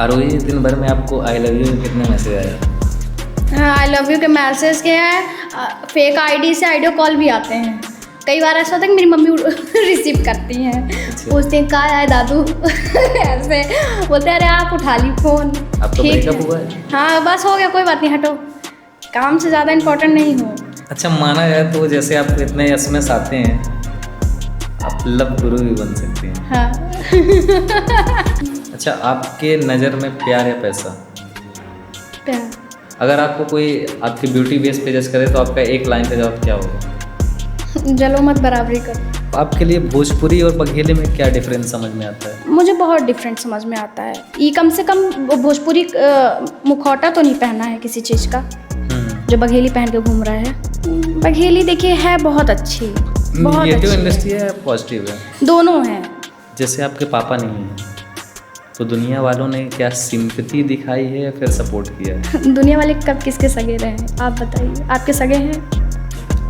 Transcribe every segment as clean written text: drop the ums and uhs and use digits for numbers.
आरोही, दिन भर में आपको आई लव यू कितने मैसेज आया? आई लव यू के मैसेज के हैं, फेक आईडी से वीडियो कॉल भी आते हैं। कई बार ऐसा होता है कि मेरी मम्मी रिसीव करती हैं, पूछते हैं कहाँ है दादू ऐसे बोलते हैं, अरे आप उठा ली फ़ोन। आपका ब्रेकअप हुआ है? हाँ बस हो गया, कोई बात नहीं, हटो, काम से ज़्यादा इम्पोर्टेंट नहीं हो। अच्छा, माना जाए तो जैसे आप इतने एसएमएस आते हैं, आप लव गुरु भी बन सकते हैं। हाँ अच्छा, आपके नज़र में प्यार या पैसा? प्यार। अगर आपको कोई आपकी ब्यूटी बेस पे जज करे तो आपका एक लाइन का जवाब क्या होगा? जलो मत बराबरी करो। आपके लिए भोजपुरी और बघेली में क्या डिफरेंस समझ में आता है? मुझे बहुत डिफरेंट समझ में आता है। ये कम से कम भोजपुरी मुखौटा तो नहीं पहना है किसी चीज़ का, जो बघेली पहन के घूम रहा है। बघेली देखिए है बहुत अच्छी, बहुत नेगेटिव अच्छी इंडस्ट्री है, पॉजिटिव है? दोनों है। जैसे आपके पापा नहीं है तो दुनिया वालों ने क्या सिंपैथी दिखाई है या फिर सपोर्ट किया है? दुनिया वाले कब किसके सगे रहे हैं आप बताइए, आपके सगे हैं?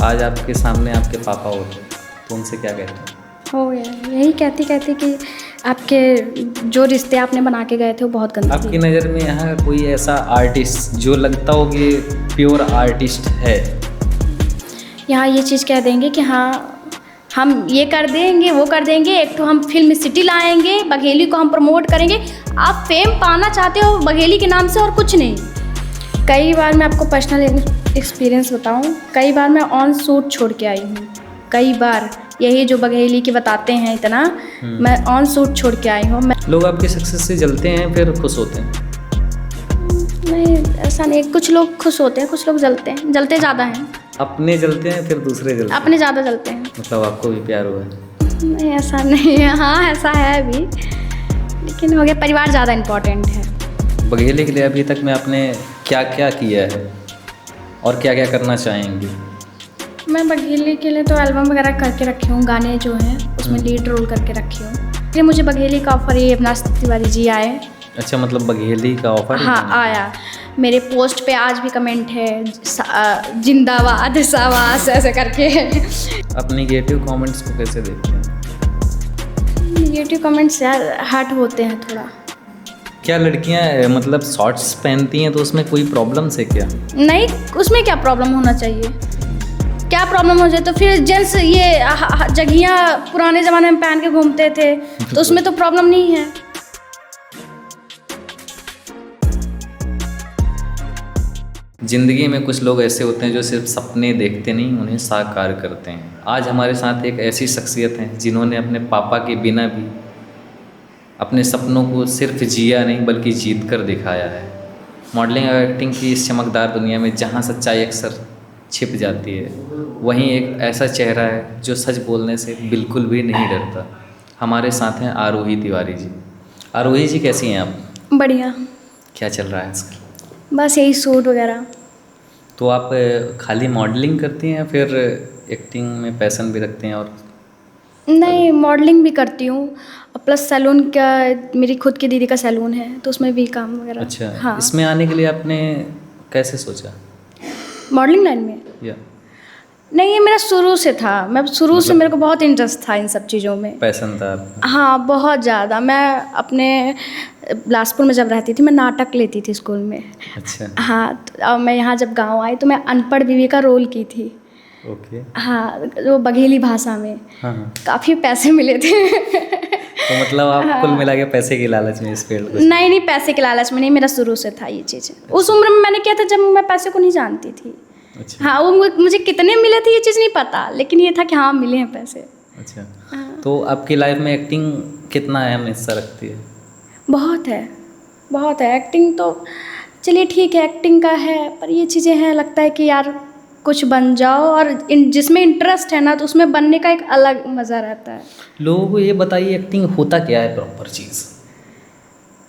आज आपके सामने आपके पापा होते तो उनसे क्या कहते? हो गया, यही कहती कि आपके जो रिश्ते आपने बना के गए थे वो बहुत गंदे थे। आपकी नज़र में यहाँ कोई ऐसा आर्टिस्ट जो लगता हो कि प्योर आर्टिस्ट है? यहाँ ये चीज़ कह देंगे कि हाँ हम ये कर देंगे वो कर देंगे, एक तो हम फिल्म सिटी लाएंगे, बघेली को हम प्रमोट करेंगे। आप फेम पाना चाहते हो बघेली के नाम से और कुछ नहीं। कई बार मैं आपको पर्सनल एक्सपीरियंस बताऊं, कई बार मैं ऑन शूट छोड़ के आई हूँ। कई बार यही जो बघेली के बताते हैं इतना, मैं ऑन शूट छोड़ के आई हूँ। लोग आपके सक्सेस से जलते हैं फिर खुश होते हैं? नहीं ऐसा नहीं, कुछ लोग खुश होते हैं, कुछ लोग जलते हैं, जलते ज़्यादा हैं। अपने जलते हैं फिर दूसरे जलते हैं? अपने ज़्यादा जलते हैं। मतलब आपको भी प्यार हुआ है? नहीं ऐसा नहीं है, हाँ ऐसा है भी, लेकिन हो गया परिवार ज़्यादा इम्पोर्टेंट है। बघेली के लिए अभी तक में आपने क्या क्या किया है और क्या क्या करना चाहेंगी? मैं बघेली के लिए तो एल्बम वगैरह करके रखी हूँ, गाने जो हैं उसमें लीड रोल करके रखी हूँ। फिर मुझे बघेली का ऑफर ये अविनाश तिवारी जी आए। अच्छा, मतलब बघेली का ऑफर? हाँ आया, मेरे पोस्ट पे आज भी कमेंट है, जिंदाबाद शाबाश ऐसे करके। आप नेगेटिव कमेंट्स को कैसे देखते हैं? नेगेटिव कमेंट्स यार हर्ट होते हैं थोड़ा। क्या लड़कियां मतलब शॉर्ट्स पहनती हैं तो उसमें कोई प्रॉब्लम है क्या? नहीं, उसमें क्या प्रॉब्लम होना चाहिए? क्या प्रॉब्लम हो जाए तो फिर जेंट्स ये जगियाँ पुराने ज़माने में पहन के घूमते थे तो उसमें तो प्रॉब्लम नहीं है। ज़िंदगी में कुछ लोग ऐसे होते हैं जो सिर्फ सपने देखते नहीं, उन्हें साकार करते हैं। आज हमारे साथ एक ऐसी शख्सियत है जिन्होंने अपने पापा के बिना भी अपने सपनों को सिर्फ जिया नहीं बल्कि जीत कर दिखाया है। मॉडलिंग और एक्टिंग की इस चमकदार दुनिया में जहाँ सच्चाई अक्सर छिप जाती है, वहीं एक ऐसा चेहरा है जो सच बोलने से बिल्कुल भी नहीं डरता। हमारे साथ हैं आरोही तिवारी जी। आरोही जी कैसी हैं आप? बढ़िया। क्या चल रहा है आजकल? बस यही सूट वगैरह। तो आप खाली मॉडलिंग करती हैं या फिर एक्टिंग में पैशन भी रखते हैं? और नहीं, मॉडलिंग भी करती हूँ, प्लस सैलून का, मेरी खुद की दीदी का सैलून है तो उसमें भी काम वगैरह। अच्छा, हाँ। इसमें आने के लिए आपने कैसे सोचा? मॉडलिंग लाइन में? या नहीं, ये मेरा शुरू से था, मैं शुरू से मेरे को बहुत इंटरेस्ट था इन सब चीज़ों में, पैशन था आपका? हाँ बहुत ज़्यादा। मैं अपने बिलासपुर में जब रहती थी मैं नाटक लेती थी स्कूल में। अच्छा। हाँ, तो अब मैं यहाँ जब गांव आई तो मैं अनपढ़ बीवी का रोल की थी। ओके। हाँ, वो बघेली भाषा में। हाँ हाँ। काफ़ी पैसे मिले थे। तो मतलब आप कुल मिला के पैसे की लालच में इस फील्ड को? नहीं, पैसे के लालच में नहीं, मेरा शुरू से था ये चीज़। उस उम्र में मैंने किया था जब मैं पैसे को नहीं जानती थी। अच्छा। हाँ, वो मुझे कितने मिले थे ये चीज़ नहीं पता, लेकिन ये था कि हाँ मिले हैं पैसे। अच्छा। हाँ। तो आपकी लाइफ में एक्टिंग कितना अहम हिस्सा रखती है? बहुत है, बहुत है। एक्टिंग तो चलिए ठीक है, एक्टिंग का है, पर ये चीज़ें हैं, लगता है कि यार कुछ बन जाओ, और जिसमें इंटरेस्ट है ना तो उसमें बनने का एक अलग मज़ा रहता है। लोगों को ये बताइए एक्टिंग होता क्या है प्रॉपर चीज़?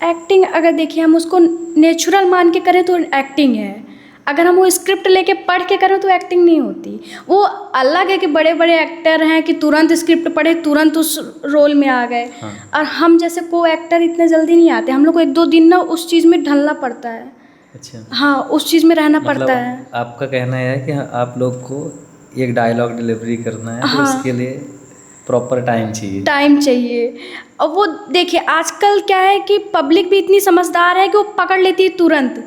एक्टिंग अगर देखिए हम उसको नेचुरल मान के करें तो एक्टिंग है, अगर हम वो स्क्रिप्ट लेके पढ़ के करें तो एक्टिंग नहीं होती। वो अलग है कि बड़े बड़े एक्टर हैं कि तुरंत स्क्रिप्ट पढ़े तुरंत उस रोल में आ गए। हाँ। और हम जैसे को एक्टर इतने जल्दी नहीं आते, हम लोग को 1-2 दिन ना उस चीज़ में ढलना पड़ता है। अच्छा। हाँ, उस चीज़ में रहना मतलब पड़ता है। आपका कहना है कि आप लोग को एक डायलॉग डिलीवरी करना है तो हाँ। उसके लिए प्रॉपर टाइम चाहिए। टाइम चाहिए। और वो देखिए आजकल क्या है कि पब्लिक भी इतनी समझदार है कि वो पकड़ लेती है तुरंत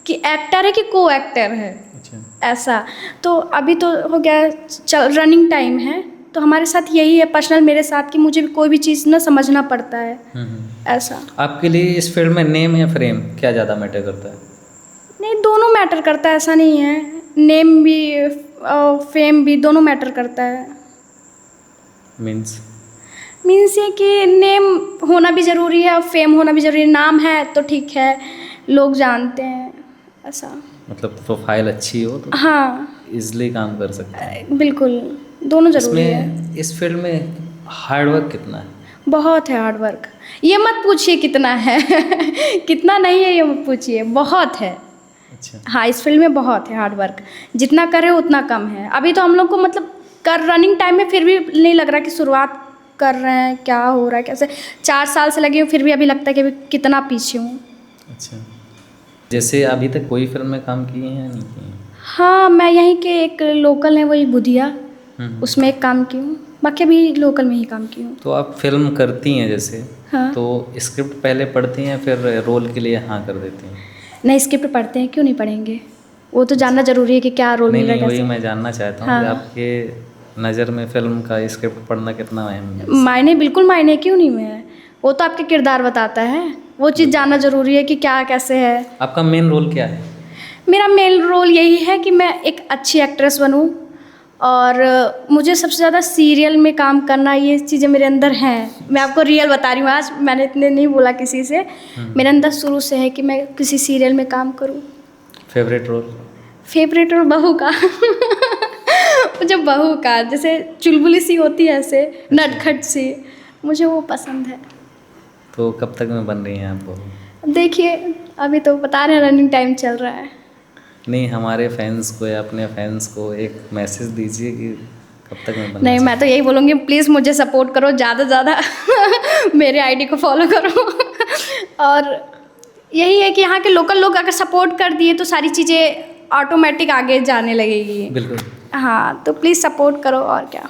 कि एक्टर है कि को एक्टर है। अच्छा। ऐसा तो अभी तो हो गया, चल रनिंग टाइम है, तो हमारे साथ यही है पर्सनल मेरे साथ कि मुझे भी कोई भी चीज़ ना समझना पड़ता है। ऐसा आपके लिए इस फील्ड में नेम या फ्रेम क्या ज़्यादा मैटर करता है? नहीं, दोनों मैटर करता है, ऐसा नहीं है। नेम भी फेम भी दोनों मैटर करता है। मीन्स ये कि नेम होना भी ज़रूरी है और फेम होना भी ज़रूरी है। नाम है तो ठीक है, लोग जानते हैं, ऐसा। मतलब प्रोफाइल अच्छी हो तो हाँ इजली काम कर सकते हैं। बिल्कुल, दोनों ज़रूरी है। इसमें इस फील्ड में हार्डवर्क कितना है? बहुत है हार्डवर्क, ये मत पूछिए कितना है कितना नहीं है ये मत पूछिए, बहुत है। अच्छा। हाँ, इस फील्ड में बहुत है हार्डवर्क, जितना करें उतना कम है। अभी तो हम लोग को मतलब कर रनिंग टाइम में फिर भी नहीं लग रहा कि शुरुआत कर रहे हैं, क्या हो रहा है कैसे। 4 साल से लगी हूँ फिर भी अभी लगता है कि अभी कितना पीछे हूँ। अच्छा, जैसे अभी तक कोई फिल्म में काम किए हैं या नहीं किए हैं? हाँ, मैं यहीं के एक लोकल है वही बुधिया, हम्म। उसमें एक काम की हूँ, बाकी अभी लोकल में ही काम की हूँ। तो आप फिल्म करती हैं जैसे, हाँ। तो स्क्रिप्ट पहले पढ़ती हैं फिर रोल के लिए हाँ कर देती हैं? नहीं, स्क्रिप्ट पढ़ते हैं, क्यों नहीं पढ़ेंगे, वो तो जानना ज़रूरी है कि क्या रोल नहीं मिल रहा नहीं, है वही कैसे। मैं जानना चाहता हूँ हाँ। कि आपके नज़र में फिल्म का स्क्रिप्ट पढ़ना कितना अहम है? मायने बिल्कुल मायने क्यों नहीं है, वो तो आपके किरदार बताता है, वो चीज़ जानना ज़रूरी है कि क्या कैसे है। आपका मेन रोल क्या है? मेरा मेन रोल यही है कि मैं एक अच्छी एक्ट्रेस बनूं, और मुझे सबसे ज़्यादा सीरियल में काम करना, ये चीज़ें मेरे अंदर हैं। मैं आपको रियल बता रही हूँ, आज मैंने इतने नहीं बोला किसी से, मेरे अंदर शुरू से है कि मैं किसी सीरियल में काम करूँ। Favourite role? फेवरेट रोल बहू का मुझे बहू का, जैसे चुलबुली सी होती है ऐसे नटखट सी, मुझे वो पसंद है। तो कब तक में बन रही हैं आप बहू? अब देखिए, अभी तो बता रहे हैं रनिंग टाइम चल रहा है। नहीं, हमारे फैंस को या अपने फैंस को एक मैसेज दीजिए कि कब तक में बनना नहीं, मैं तो यही बोलूँगी, प्लीज़ मुझे सपोर्ट करो ज़्यादा से ज़्यादा मेरे आईडी को फॉलो करो और यही है कि यहाँ के लोकल लोग अगर सपोर्ट कर दिए तो सारी चीज़ें ऑटोमेटिक आगे जाने लगेगी। बिल्कुल। हाँ, तो प्लीज़ सपोर्ट करो, और क्या।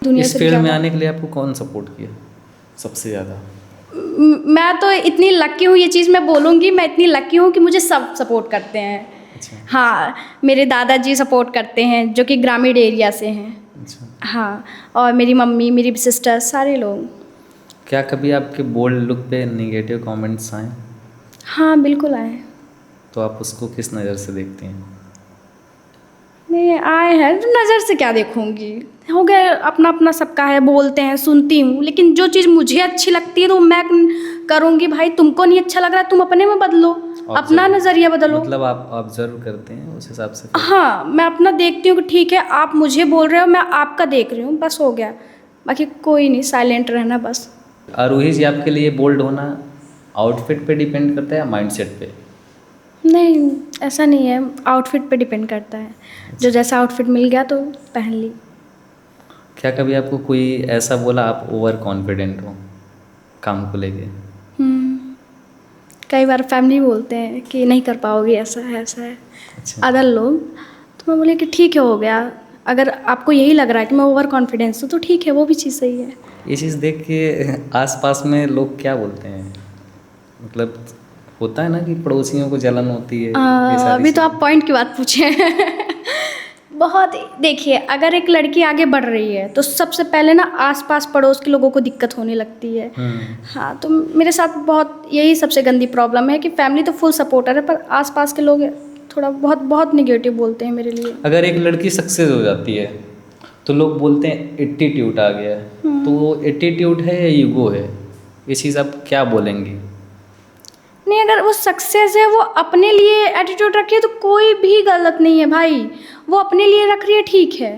दुनिया इस से फील्ड क्या में हुआ? आने के लिए आपको कौन सपोर्ट किया सबसे ज़्यादा? मैं तो इतनी लकी हूँ, ये चीज़ मैं बोलूँगी, मैं इतनी लकी हूँ कि मुझे सब सपोर्ट करते हैं। अच्छा। हाँ, मेरे दादाजी सपोर्ट करते हैं जो कि ग्रामीण एरिया से हैं। अच्छा। हाँ, और मेरी मम्मी, मेरी सिस्टर, सारे लोग। क्या कभी आपके बोल्ड लुक पे नेगेटिव कमेंट्स आए? हाँ, बिल्कुल आए। तो आप उसको किस नज़र से देखते हैं? नहीं आए हैं तो नज़र से क्या देखूँगी, हो गया, अपना अपना सबका है, बोलते हैं, सुनती हूँ, लेकिन जो चीज़ मुझे अच्छी लगती है तो मैं करूँगी। भाई तुमको नहीं अच्छा लग रहा, तुम अपने में बदलो, अपना नज़रिया बदलो। मतलब आप ऑब्जर्व करते हैं उस हिसाब से? हाँ, मैं अपना देखती हूँ कि ठीक है, आप मुझे बोल रहे हो, मैं आपका देख रही हूँ, बस हो गया, बाकी कोई नहीं, साइलेंट रहना बस। आरोही जी, आपके लिए बोल्ड होना आउटफिट पे डिपेंड करता है या माइंडसेट पे? नहीं, ऐसा नहीं है, आउटफिट पे डिपेंड करता है, जो जैसा आउटफिट मिल गया तो पहन ली। क्या कभी आपको कोई ऐसा बोला आप ओवर कॉन्फिडेंट हो काम को लेके? कई बार फैमिली बोलते हैं कि नहीं कर पाओगे, ऐसा है ऐसा है। अच्छा। अदर लोग, तो मैं बोली कि ठीक है, हो गया, अगर आपको यही लग रहा है कि मैं ओवर कॉन्फिडेंस हूँ तो ठीक है, वो भी चीज़ सही है। ये चीज़ देख के आसपास में लोग क्या बोलते हैं? मतलब होता है ना कि पड़ोसियों को जलन होती है, ये सारी अभी तो चीज़ें। आप पॉइंट की बात पूछे बहुत। देखिए, अगर एक लड़की आगे बढ़ रही है तो सबसे पहले ना आसपास पड़ोस के लोगों को दिक्कत होने लगती है। हाँ, तो मेरे साथ बहुत यही सबसे गंदी प्रॉब्लम है कि फैमिली तो फुल सपोर्टर है पर आसपास के लोग थोड़ा बहुत बहुत निगेटिव बोलते हैं मेरे लिए। अगर एक लड़की सक्सेस हो जाती है तो लोग बोलते हैं एटीट्यूड आ गया है, तो वो एटीट्यूड है या ईगो है? ये चीज़ आप क्या बोलेंगी? नहीं, अगर वो सक्सेस है, वो अपने लिए एटीट्यूड रखी है तो कोई भी गलत नहीं है भाई, वो अपने लिए रख रही है, ठीक है।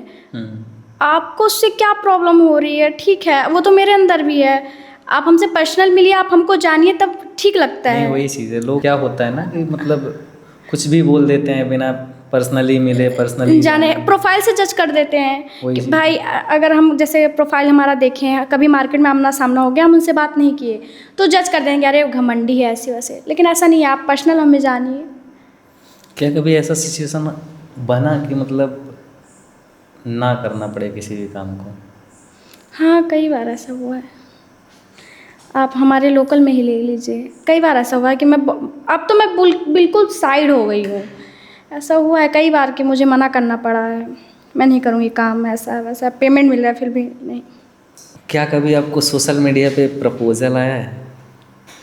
आपको उससे क्या प्रॉब्लम हो रही है, ठीक है, वो तो मेरे अंदर भी है। आप हमसे पर्सनल मिलिए, आप हमको जानिए, तब ठीक लगता है। नहीं, वही चीज़ है, लोग क्या होता है ना कि मतलब कुछ भी बोल देते हैं बिना पर्सनली मिले, पर्सनली जाने, प्रोफाइल से जज कर देते हैं वही कि चीज़। भाई अगर हम जैसे प्रोफाइल हमारा देखें हैं, कभी मार्केट में आमना सामना हो गया, हम उनसे बात नहीं किए तो जज कर देंगे, अरे घमंडी है ऐसी वैसे, लेकिन ऐसा नहीं है, आप पर्सनल हमें जानिए। क्या कभी ऐसा सिचुएशन बना कि मतलब ना करना पड़े किसी भी काम को? हाँ, कई बार ऐसा हुआ है। आप हमारे लोकल में ही ले लीजिए, कई बार ऐसा हुआ है कि अब तो मैं बिल्कुल साइड हो गई हूँ। ऐसा हुआ है कई बार कि मुझे मना करना पड़ा है, मैं नहीं करूँगी काम, ऐसा वैसा, पेमेंट मिल रहा है फिर भी नहीं। क्या कभी आपको सोशल मीडिया पे प्रपोजल आया है?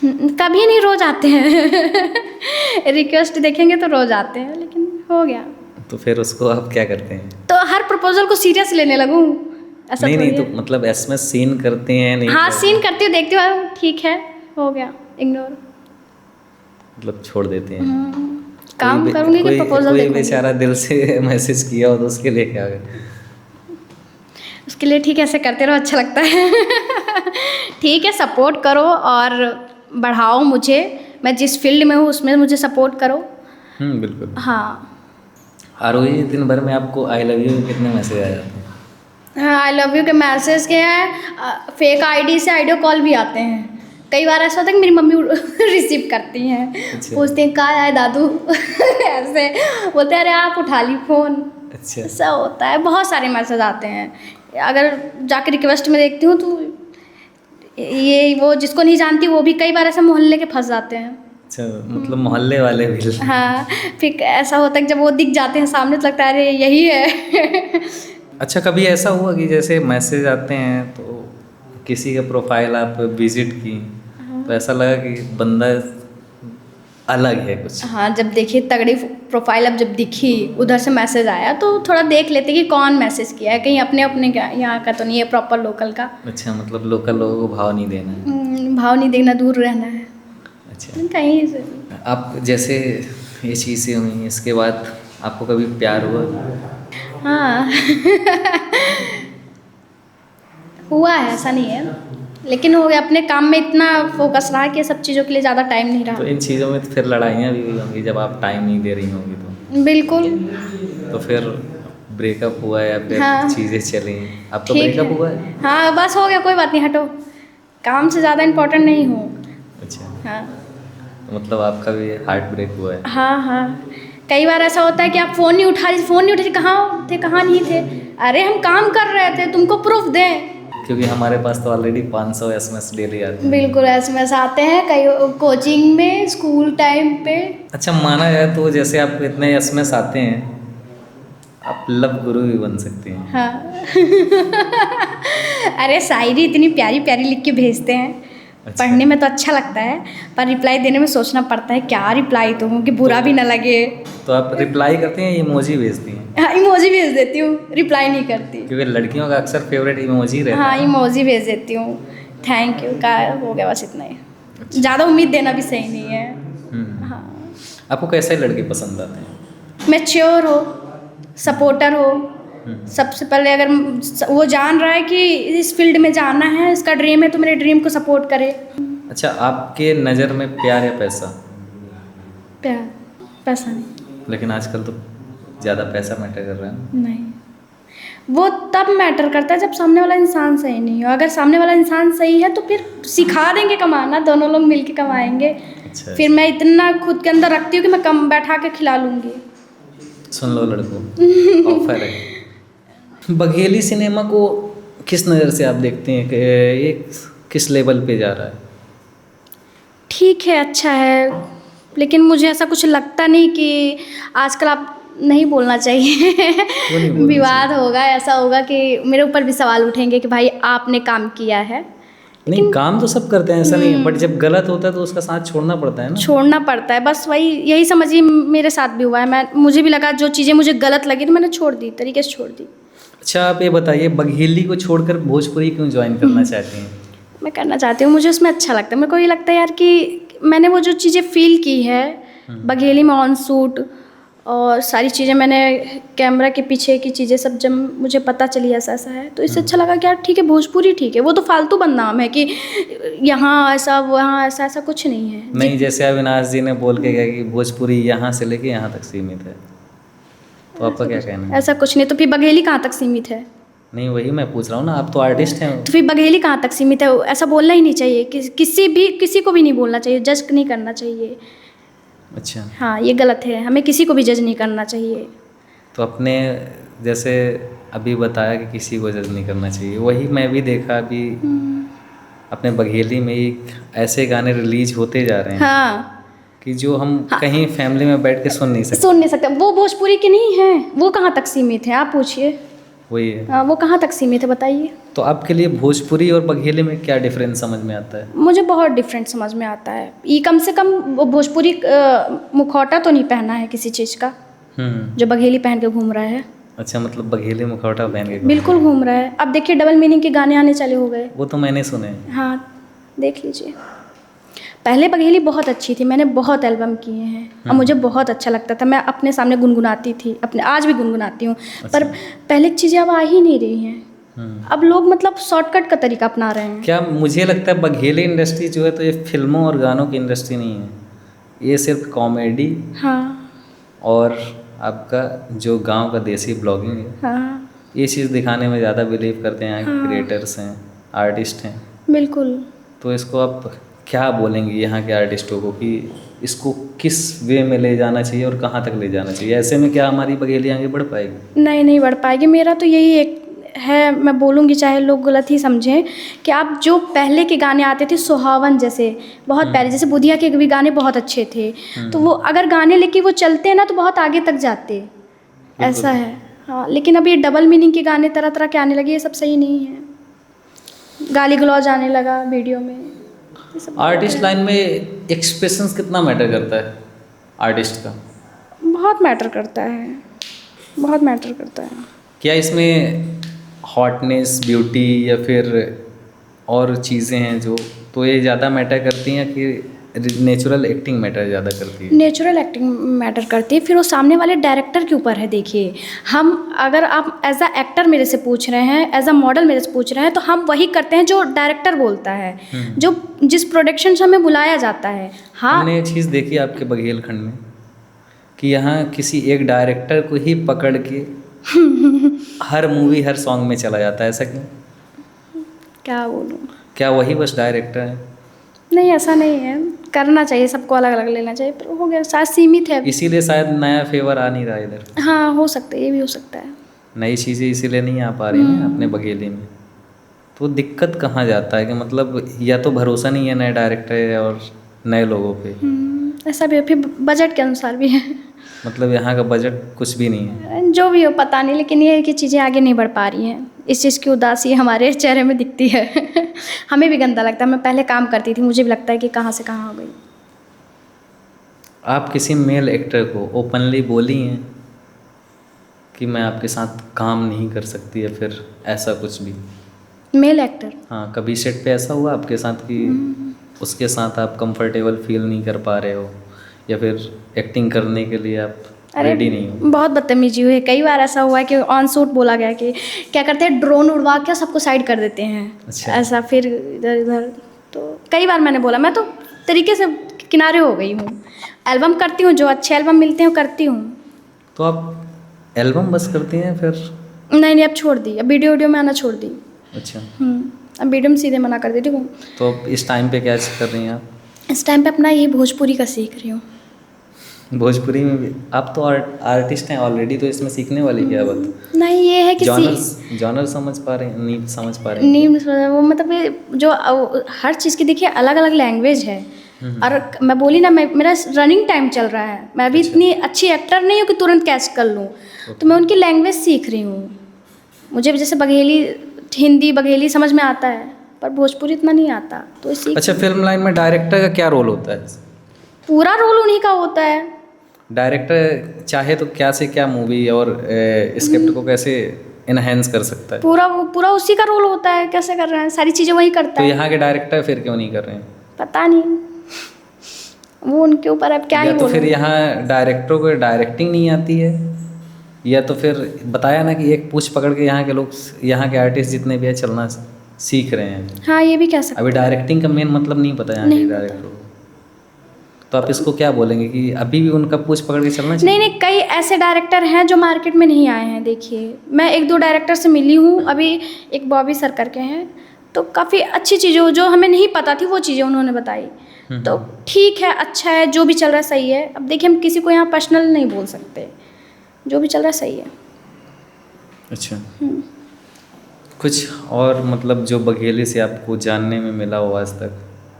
कभी नहीं, रोज आते हैं। रिक्वेस्ट देखेंगे तो रोज आते हैं, लेकिन हो गया। तो फिर उसको आप क्या करते हैं? तो हर प्रपोजल को सीरियस लेने लगूँ, ऐसा नहीं थोड़ी नहीं, तो है। मतलब एसएमएस सीन करते हैं नहीं? हाँ, सीन करती हूँ, देखती हूँ, ठीक है, हो गया, इग्नोर। मतलब छोड़ देते हैं। काम करूँगी कि प्रपोजल कोई देखूँगी? बेचारा दिल से मैसेज किया हो तो उसके लिए क्या है? उसके लिए ठीक है, ऐसे करते रहो, अच्छा लगता है। ठीक है, सपोर्ट करो और बढ़ाओ मुझे, मैं जिस फील्ड में हूँ उसमें मुझे सपोर्ट करो। बिल्कुल। हाँ। रोज दिन भर में आपको आई लव यू कितने मैसेज आ जाते हैं? हाँ, आई लव यू के मैसेज के हैं, फेक आईडी से ऑडियो कॉल भी आते हैं। कई बार ऐसा होता है कि मेरी मम्मी रिसीव करती हैं। अच्छा। पूछते हैं कहाँ है दादू। ऐसे बोलते हैं, अरे आप उठा ली फ़ोन। अच्छा। ऐसा होता है, बहुत सारे मैसेज आते हैं। अगर जाके रिक्वेस्ट में देखती हूँ तो ये वो जिसको नहीं जानती वो भी कई बार ऐसे मोहल्ले के फंस जाते हैं। अच्छा, मतलब मोहल्ले वाले भी? हाँ, फिर ऐसा होता है कि जब वो दिख जाते हैं सामने तो लगता है अरे यही है। अच्छा, कभी ऐसा हुआ कि जैसे मैसेज आते हैं तो किसी का प्रोफाइल आप विजिट की तो ऐसा लगा कि बंदा अलग है कुछ? हाँ, जब देखिए तगड़ी प्रोफाइल अब जब दिखी, उधर से मैसेज आया तो थोड़ा देख लेते कि कौन मैसेज किया है, कहीं अपने यहाँ का तो नहीं है, प्रॉपर लोकल का। अच्छा, मतलब लोकल लोगों को भाव नहीं देना है। भाव नहीं देना, दूर रहना है। अच्छा, कहीं से आप जैसे ये चीज़ें हुई इसके बाद आपको कभी प्यार हुआ? हाँ। हुआ है, ऐसा नहीं है, लेकिन हो गया, अपने काम में इतना फोकस रहा कि सब चीज़ों के लिए ज़्यादा टाइम नहीं तो रहा। इन चीज़ों में तो फिर लड़ाइयाँ भी हुई होंगी जब आप टाइम नहीं दे रही होंगी तो? बिल्कुल। तो फिर ब्रेकअप हुआ या फिर हाँ। चीज़ें चली? आपका ठीक ब्रेकअप है। हुआ है? हाँ, बस हो गया, कोई बात नहीं, हटो, काम से ज़्यादा इम्पोर्टेंट नहीं हूँ। अच्छा, हाँ। तो मतलब आपका भी हार्ट ब्रेक हुआ है? हाँ हाँ, कई बार ऐसा होता है कि आप फ़ोन नहीं उठा रहे, कहाँ थे, कहाँ नहीं थे। अरे हम काम कर रहे थे, तुमको प्रूफ दें। क्योंकि हमारे पास तो ऑलरेडी 500 एसएमएस डेली आते हैं। बिल्कुल, एसएमएस आते हैं कई कोचिंग में, स्कूल टाइम पे। अच्छा, माना जाए तो जैसे आपको इतने एसएमएस आते हैं, आप लव गुरु भी बन सकती हैं। हाँ। अरे शायरी इतनी प्यारी प्यारी लिख के भेजते हैं। अच्छा। पढ़ने में तो अच्छा लगता है, पर रिप्लाई देने में सोचना पड़ता है क्या रिप्लाई दूँ कि बुरा भी ना लगे। तो आप रिप्लाई करती हैं, इमोजी भेजती हैं? हाँ, इमोजी भेज देती हूँ, रिप्लाई नहीं करती। क्योंकि लड़कियों का अक्सर फेवरेट इमोजी रहता हाँ, है। इमोजी भेज देती हूँ, थैंक यू का हो गया, बस इतना ही। अच्छा। ज़्यादा उम्मीद देना भी सही नहीं है। हाँ, आपको कैसे लड़के पसंद आते हैं? मैच्योर हो, सपोर्टर हो। सबसे पहले अगर वो जान रहा है कि इस फील्ड में जाना है, इसका ड्रीम है, तो मेरे ड्रीम को सपोर्ट करे। अच्छा, आपके नज़र में प्यार या पैसा? प्यार, पैसा नहीं। लेकिन आजकल तो ज़्यादा पैसा मैटर कर रहा है। नहीं, वो तब मैटर करता है जब सामने वाला इंसान सही नहीं हो। अगर सामने वाला इंसान सही है तो फिर सिखा देंगे कमाना, दोनों लोग मिलके कमाएंगे। अच्छा, फिर मैं इतना खुद के अंदर रखती हूँ कि मैं कम बैठा के खिला लूँगी। सुन लो लड़कों, ऑफर है। बघेली सिनेमा को किस नज़र से आप देखते हैं कि ये किस लेवल पे जा रहा है? ठीक है, अच्छा है, लेकिन मुझे ऐसा कुछ लगता नहीं कि आजकल आप नहीं बोलना चाहिए। क्यों नहीं बोलना विवाद होगा, ऐसा होगा कि मेरे ऊपर भी सवाल उठेंगे कि भाई आपने काम किया है। नहीं, काम तो सब करते हैं, ऐसा नहीं है, बट जब गलत होता है तो उसका साथ छोड़ना पड़ता है ना। छोड़ना पड़ता है, बस वही, यही समझिए मेरे साथ भी हुआ है। मुझे भी लगा जो चीज़ें मुझे गलत लगी तो मैंने छोड़ दी, तरीके से छोड़ दी। अच्छा, आप ये बताइए, बघेली को छोड़कर भोजपुरी क्यों ज्वाइन करना चाहती हैं? मैं करना चाहती हूँ, मुझे उसमें अच्छा लगता है। मेरे को ये लगता है यार कि मैंने वो जो चीज़ें फील की है बघेली में, ऑन शूट और सारी चीज़ें, मैंने कैमरा के पीछे की चीज़ें सब जब मुझे पता चली ऐसा ऐसा है, तो इससे अच्छा लगा कि यार ठीक है, भोजपुरी ठीक है। वो तो फालतू बदनाम है कि यहाँ ऐसा वहाँ ऐसा, ऐसा कुछ नहीं है। नहीं, जैसे अविनाश जी ने बोल के गया कि भोजपुरी यहाँ से लेके यहाँ तक सीमित है, तो आपका क्या कहना है? ऐसा कुछ नहीं, तो फिर बघेली कहाँ तक सीमित है? नहीं, वही मैं पूछ रहा हूँ ना, आप तो आर्टिस्ट हैं। तो फिर बघेली कहाँ तक सीमित है? ऐसा बोलना ही नहीं चाहिए, किसी को भी नहीं बोलना चाहिए, जज नहीं करना चाहिए। अच्छा, हाँ, ये गलत है, हमें किसी को भी जज नहीं करना चाहिए। तो अपने जैसे अभी बताया कि किसी को जज नहीं करना चाहिए, वही मैं भी देखा अभी अपने बघेली में एक ऐसे गाने रिलीज होते जा रहे हैं हाँ कि जो हम कहीं फैमिली में बैठ के सुन नहीं सकते। सुन नहीं सकते। वो भोजपुरी के नहीं है, वो कहाँ तक सीमित है आप पूछिए। वही है। हाँ, वो कहाँ तक सीमित है बताइए। तो आपके लिए भोजपुरी और बघेली में क्या डिफरेंस समझ में आता है? मुझे बहुत डिफरेंट समझ में आता है। ये कम से कम वो भोजपुरी मुखौटा तो नहीं पहना है किसी चीज़ का, जो बघेली पहन के घूम रहा है। अच्छा, मतलब बघेली मुखौटा पहन के बिल्कुल घूम रहा है। अब देखिए डबल मीनिंग के गाने आने चालू हो गए। वो तो मैंने सुने हैं। हाँ देख लीजिए। पहले बघेली बहुत अच्छी थी, मैंने बहुत एल्बम किए हैं और मुझे बहुत अच्छा लगता था। मैं अपने सामने गुनगुनाती थी, अपने आज भी गुनगुनाती हूँ। पर पहले की चीज़ें अब आ ही नहीं रही हैं। अब लोग मतलब शॉर्टकट का तरीका अपना रहे हैं। क्या मुझे लगता है बघेली इंडस्ट्री जो है तो ये फिल्मों और गानों की इंडस्ट्री नहीं है, ये सिर्फ कॉमेडी हाँ और आपका जो गांव का देसी ब्लॉगिंग है, हाँ ये चीज़ दिखाने में ज़्यादा बिलीव करते हैं। यहाँ के क्रिएटर्स हैं, आर्टिस्ट हैं। बिल्कुल। तो इसको आप क्या बोलेंगे यहाँ के आर्टिस्टों को कि इसको किस वे में ले जाना चाहिए और कहाँ तक ले जाना चाहिए? ऐसे में क्या हमारी बघेली आगे बढ़ पाएगी? नहीं बढ़ पाएगी। मेरा तो यही एक है, मैं बोलूँगी चाहे लोग गलत ही समझें, कि आप जो पहले के गाने आते थे सुहावन जैसे, बहुत पहले, जैसे बुधिया के भी गाने बहुत अच्छे थे, तो वो अगर गाने लेके वो चलते हैं ना तो बहुत आगे तक जाते, ऐसा है। हाँ, लेकिन अब ये डबल मीनिंग के गाने तरह तरह के आने लगे, ये सब सही नहीं है। गाली गलौज आने लगा वीडियो में। आर्टिस्ट लाइन में एक्सप्रेशंस कितना मैटर करता है आर्टिस्ट का? बहुत मैटर करता है, बहुत मैटर करता है। क्या इसमें हॉटनेस, ब्यूटी या फिर और चीज़ें हैं जो, तो ये ज़्यादा मैटर करती हैं कि नेचुरल एक्टिंग मैटर ज़्यादा करती है? नेचुरल एक्टिंग मैटर करती है। फिर वो सामने वाले डायरेक्टर के ऊपर है। देखिए, हम अगर आप एज अ एक्टर मेरे से पूछ रहे हैं, एज अ मॉडल मेरे से पूछ रहे हैं, तो हम वही करते हैं जो डायरेक्टर बोलता है, जो जिस प्रोडक्शन से हमें बुलाया जाता है। हाँ, हमने एक चीज़ देखी आपके बघेलखंड में कि यहाँ किसी एक डायरेक्टर को ही पकड़ के हर मूवी हर सॉन्ग में चला जाता है, ऐसा क्यों? क्या बोलूँ, क्या वही बस डायरेक्टर है? नहीं ऐसा नहीं है, करना चाहिए, सबको अलग अलग लेना चाहिए, पर हो गया, शायद सीमित है। इसीलिए शायद नया फेवर आ नहीं रहा इधर। हाँ हो सकता है, ये भी हो सकता है। नई चीज़ें इसीलिए नहीं आ पा रही हैं अपने बघेली में। तो दिक्कत कहाँ जाता है कि मतलब या तो भरोसा नहीं है नए डायरेक्टर और नए लोगों पे, ऐसा भी है, फिर बजट के अनुसार भी है। मतलब यहाँ का बजट कुछ भी नहीं है। जो भी हो पता नहीं, लेकिन ये है कि चीज़ें आगे नहीं बढ़ पा रही हैं। इस चीज़ की उदासी हमारे चेहरे में दिखती है। हमें भी गंदा लगता है। मैं पहले काम करती थी, मुझे भी लगता है कि कहाँ से कहाँ हो गई। आप किसी मेल एक्टर को ओपनली बोली हैं कि मैं आपके साथ काम नहीं कर सकती, या फिर ऐसा कुछ भी? Male actor? हाँ, कभी सेट पे ऐसा हुआ आपके साथ कि उसके साथ आप कंफर्टेबल फील नहीं कर पा रहे हो, या फिर एक्टिंग करने के लिए आप रेडी नहीं हो? बहुत बदतमीजी हुई है। कई बार ऐसा हुआ है कि ऑन शूट बोला गया कि क्या करते हैं, ड्रोन उड़वा के सबको साइड कर देते हैं। अच्छा। ऐसा फिर इधर इधर, तो कई बार मैंने बोला, मैं तो तरीके से किनारे हो गई हूँ। एल्बम करती हूँ, जो अच्छे एल्बम मिलते हैं करती हूँ। तो आप एल्बम बस करती हैं फिर? नहीं अब छोड़ दी, अब वीडियो में आना छोड़ दी। अच्छा। अब वीडियो में सीधे मना कर देती हूँ। तो अब इस टाइम पे क्या कर रही हैं आप? इस टाइम पे अपना ये भोजपुरी का सीख रही हूँ। भोजपुरी में भी आप तो आर्टिस्ट हैं ऑलरेडी, तो इसमें सीखने वाली क्या बात? नहीं, ये है कि जॉनर समझ पा रहे हैं, नहीं समझ पा रहे हैं? नहीं, वो मतलब ये जो हर चीज़ की देखिए अलग अलग लैंग्वेज है। और मैं बोली ना, मेरा रनिंग टाइम चल रहा है। मैं अभी इतनी अच्छी एक्टर नहीं हूँ कि तुरंत कैच कर लूँ, तो मैं उनकी लैंग्वेज सीख रही हूँ। मुझे जैसे बघेली, हिंदी बघेली समझ में आता है, पर भोजपुरी इतना नहीं आता, तो इसी। अच्छा, फिल्म लाइन में डायरेक्टर का क्या रोल होता है? पूरा रोल उन्हीं का होता है। डायरेक्टर चाहे तो क्या से क्या मूवी और स्क्रिप्ट को कैसे इनहेंस कर सकता है? पूरा उसी का रोल होता है। कैसे कर रहे हैं, सारी चीज़ें वही करता तो है। यहाँ के डायरेक्टर फिर क्यों नहीं कर रहे हैं? पता नहीं, वो उनके ऊपर अब क्या ही या तो फिर यहाँ डायरेक्टरों को डायरेक्टिंग नहीं आती है, या तो फिर बताया ना कि एक पूछ पकड़ के यहाँ के लोग, यहाँ के आर्टिस्ट जितने भी है चलना सीख रहे हैं। हाँ, ये भी कह सकते। अभी डायरेक्टिंग का मेन मतलब नहीं पता यहाँ के डायरेक्टरों को, तो आप इसको क्या बोलेंगे कि अभी भी उनका पूछ पकड़ के चलना चाहिए? नहीं, कई ऐसे डायरेक्टर हैं जो मार्केट में नहीं आए हैं। देखिए, मैं 1-2 डायरेक्टर से मिली हूँ अभी, एक बॉबी सर करके हैं, तो काफ़ी अच्छी चीज़ें जो हमें नहीं पता थी वो चीज़ें उन्होंने बताई। तो ठीक है, अच्छा है, जो भी चल रहा है सही है। अब देखिए, हम किसी को यहाँ पर्सनल नहीं बोल सकते, जो भी चल रहा है सही है। अच्छा, कुछ और मतलब जो बघेली से आपको जानने में मिला हो आज तक,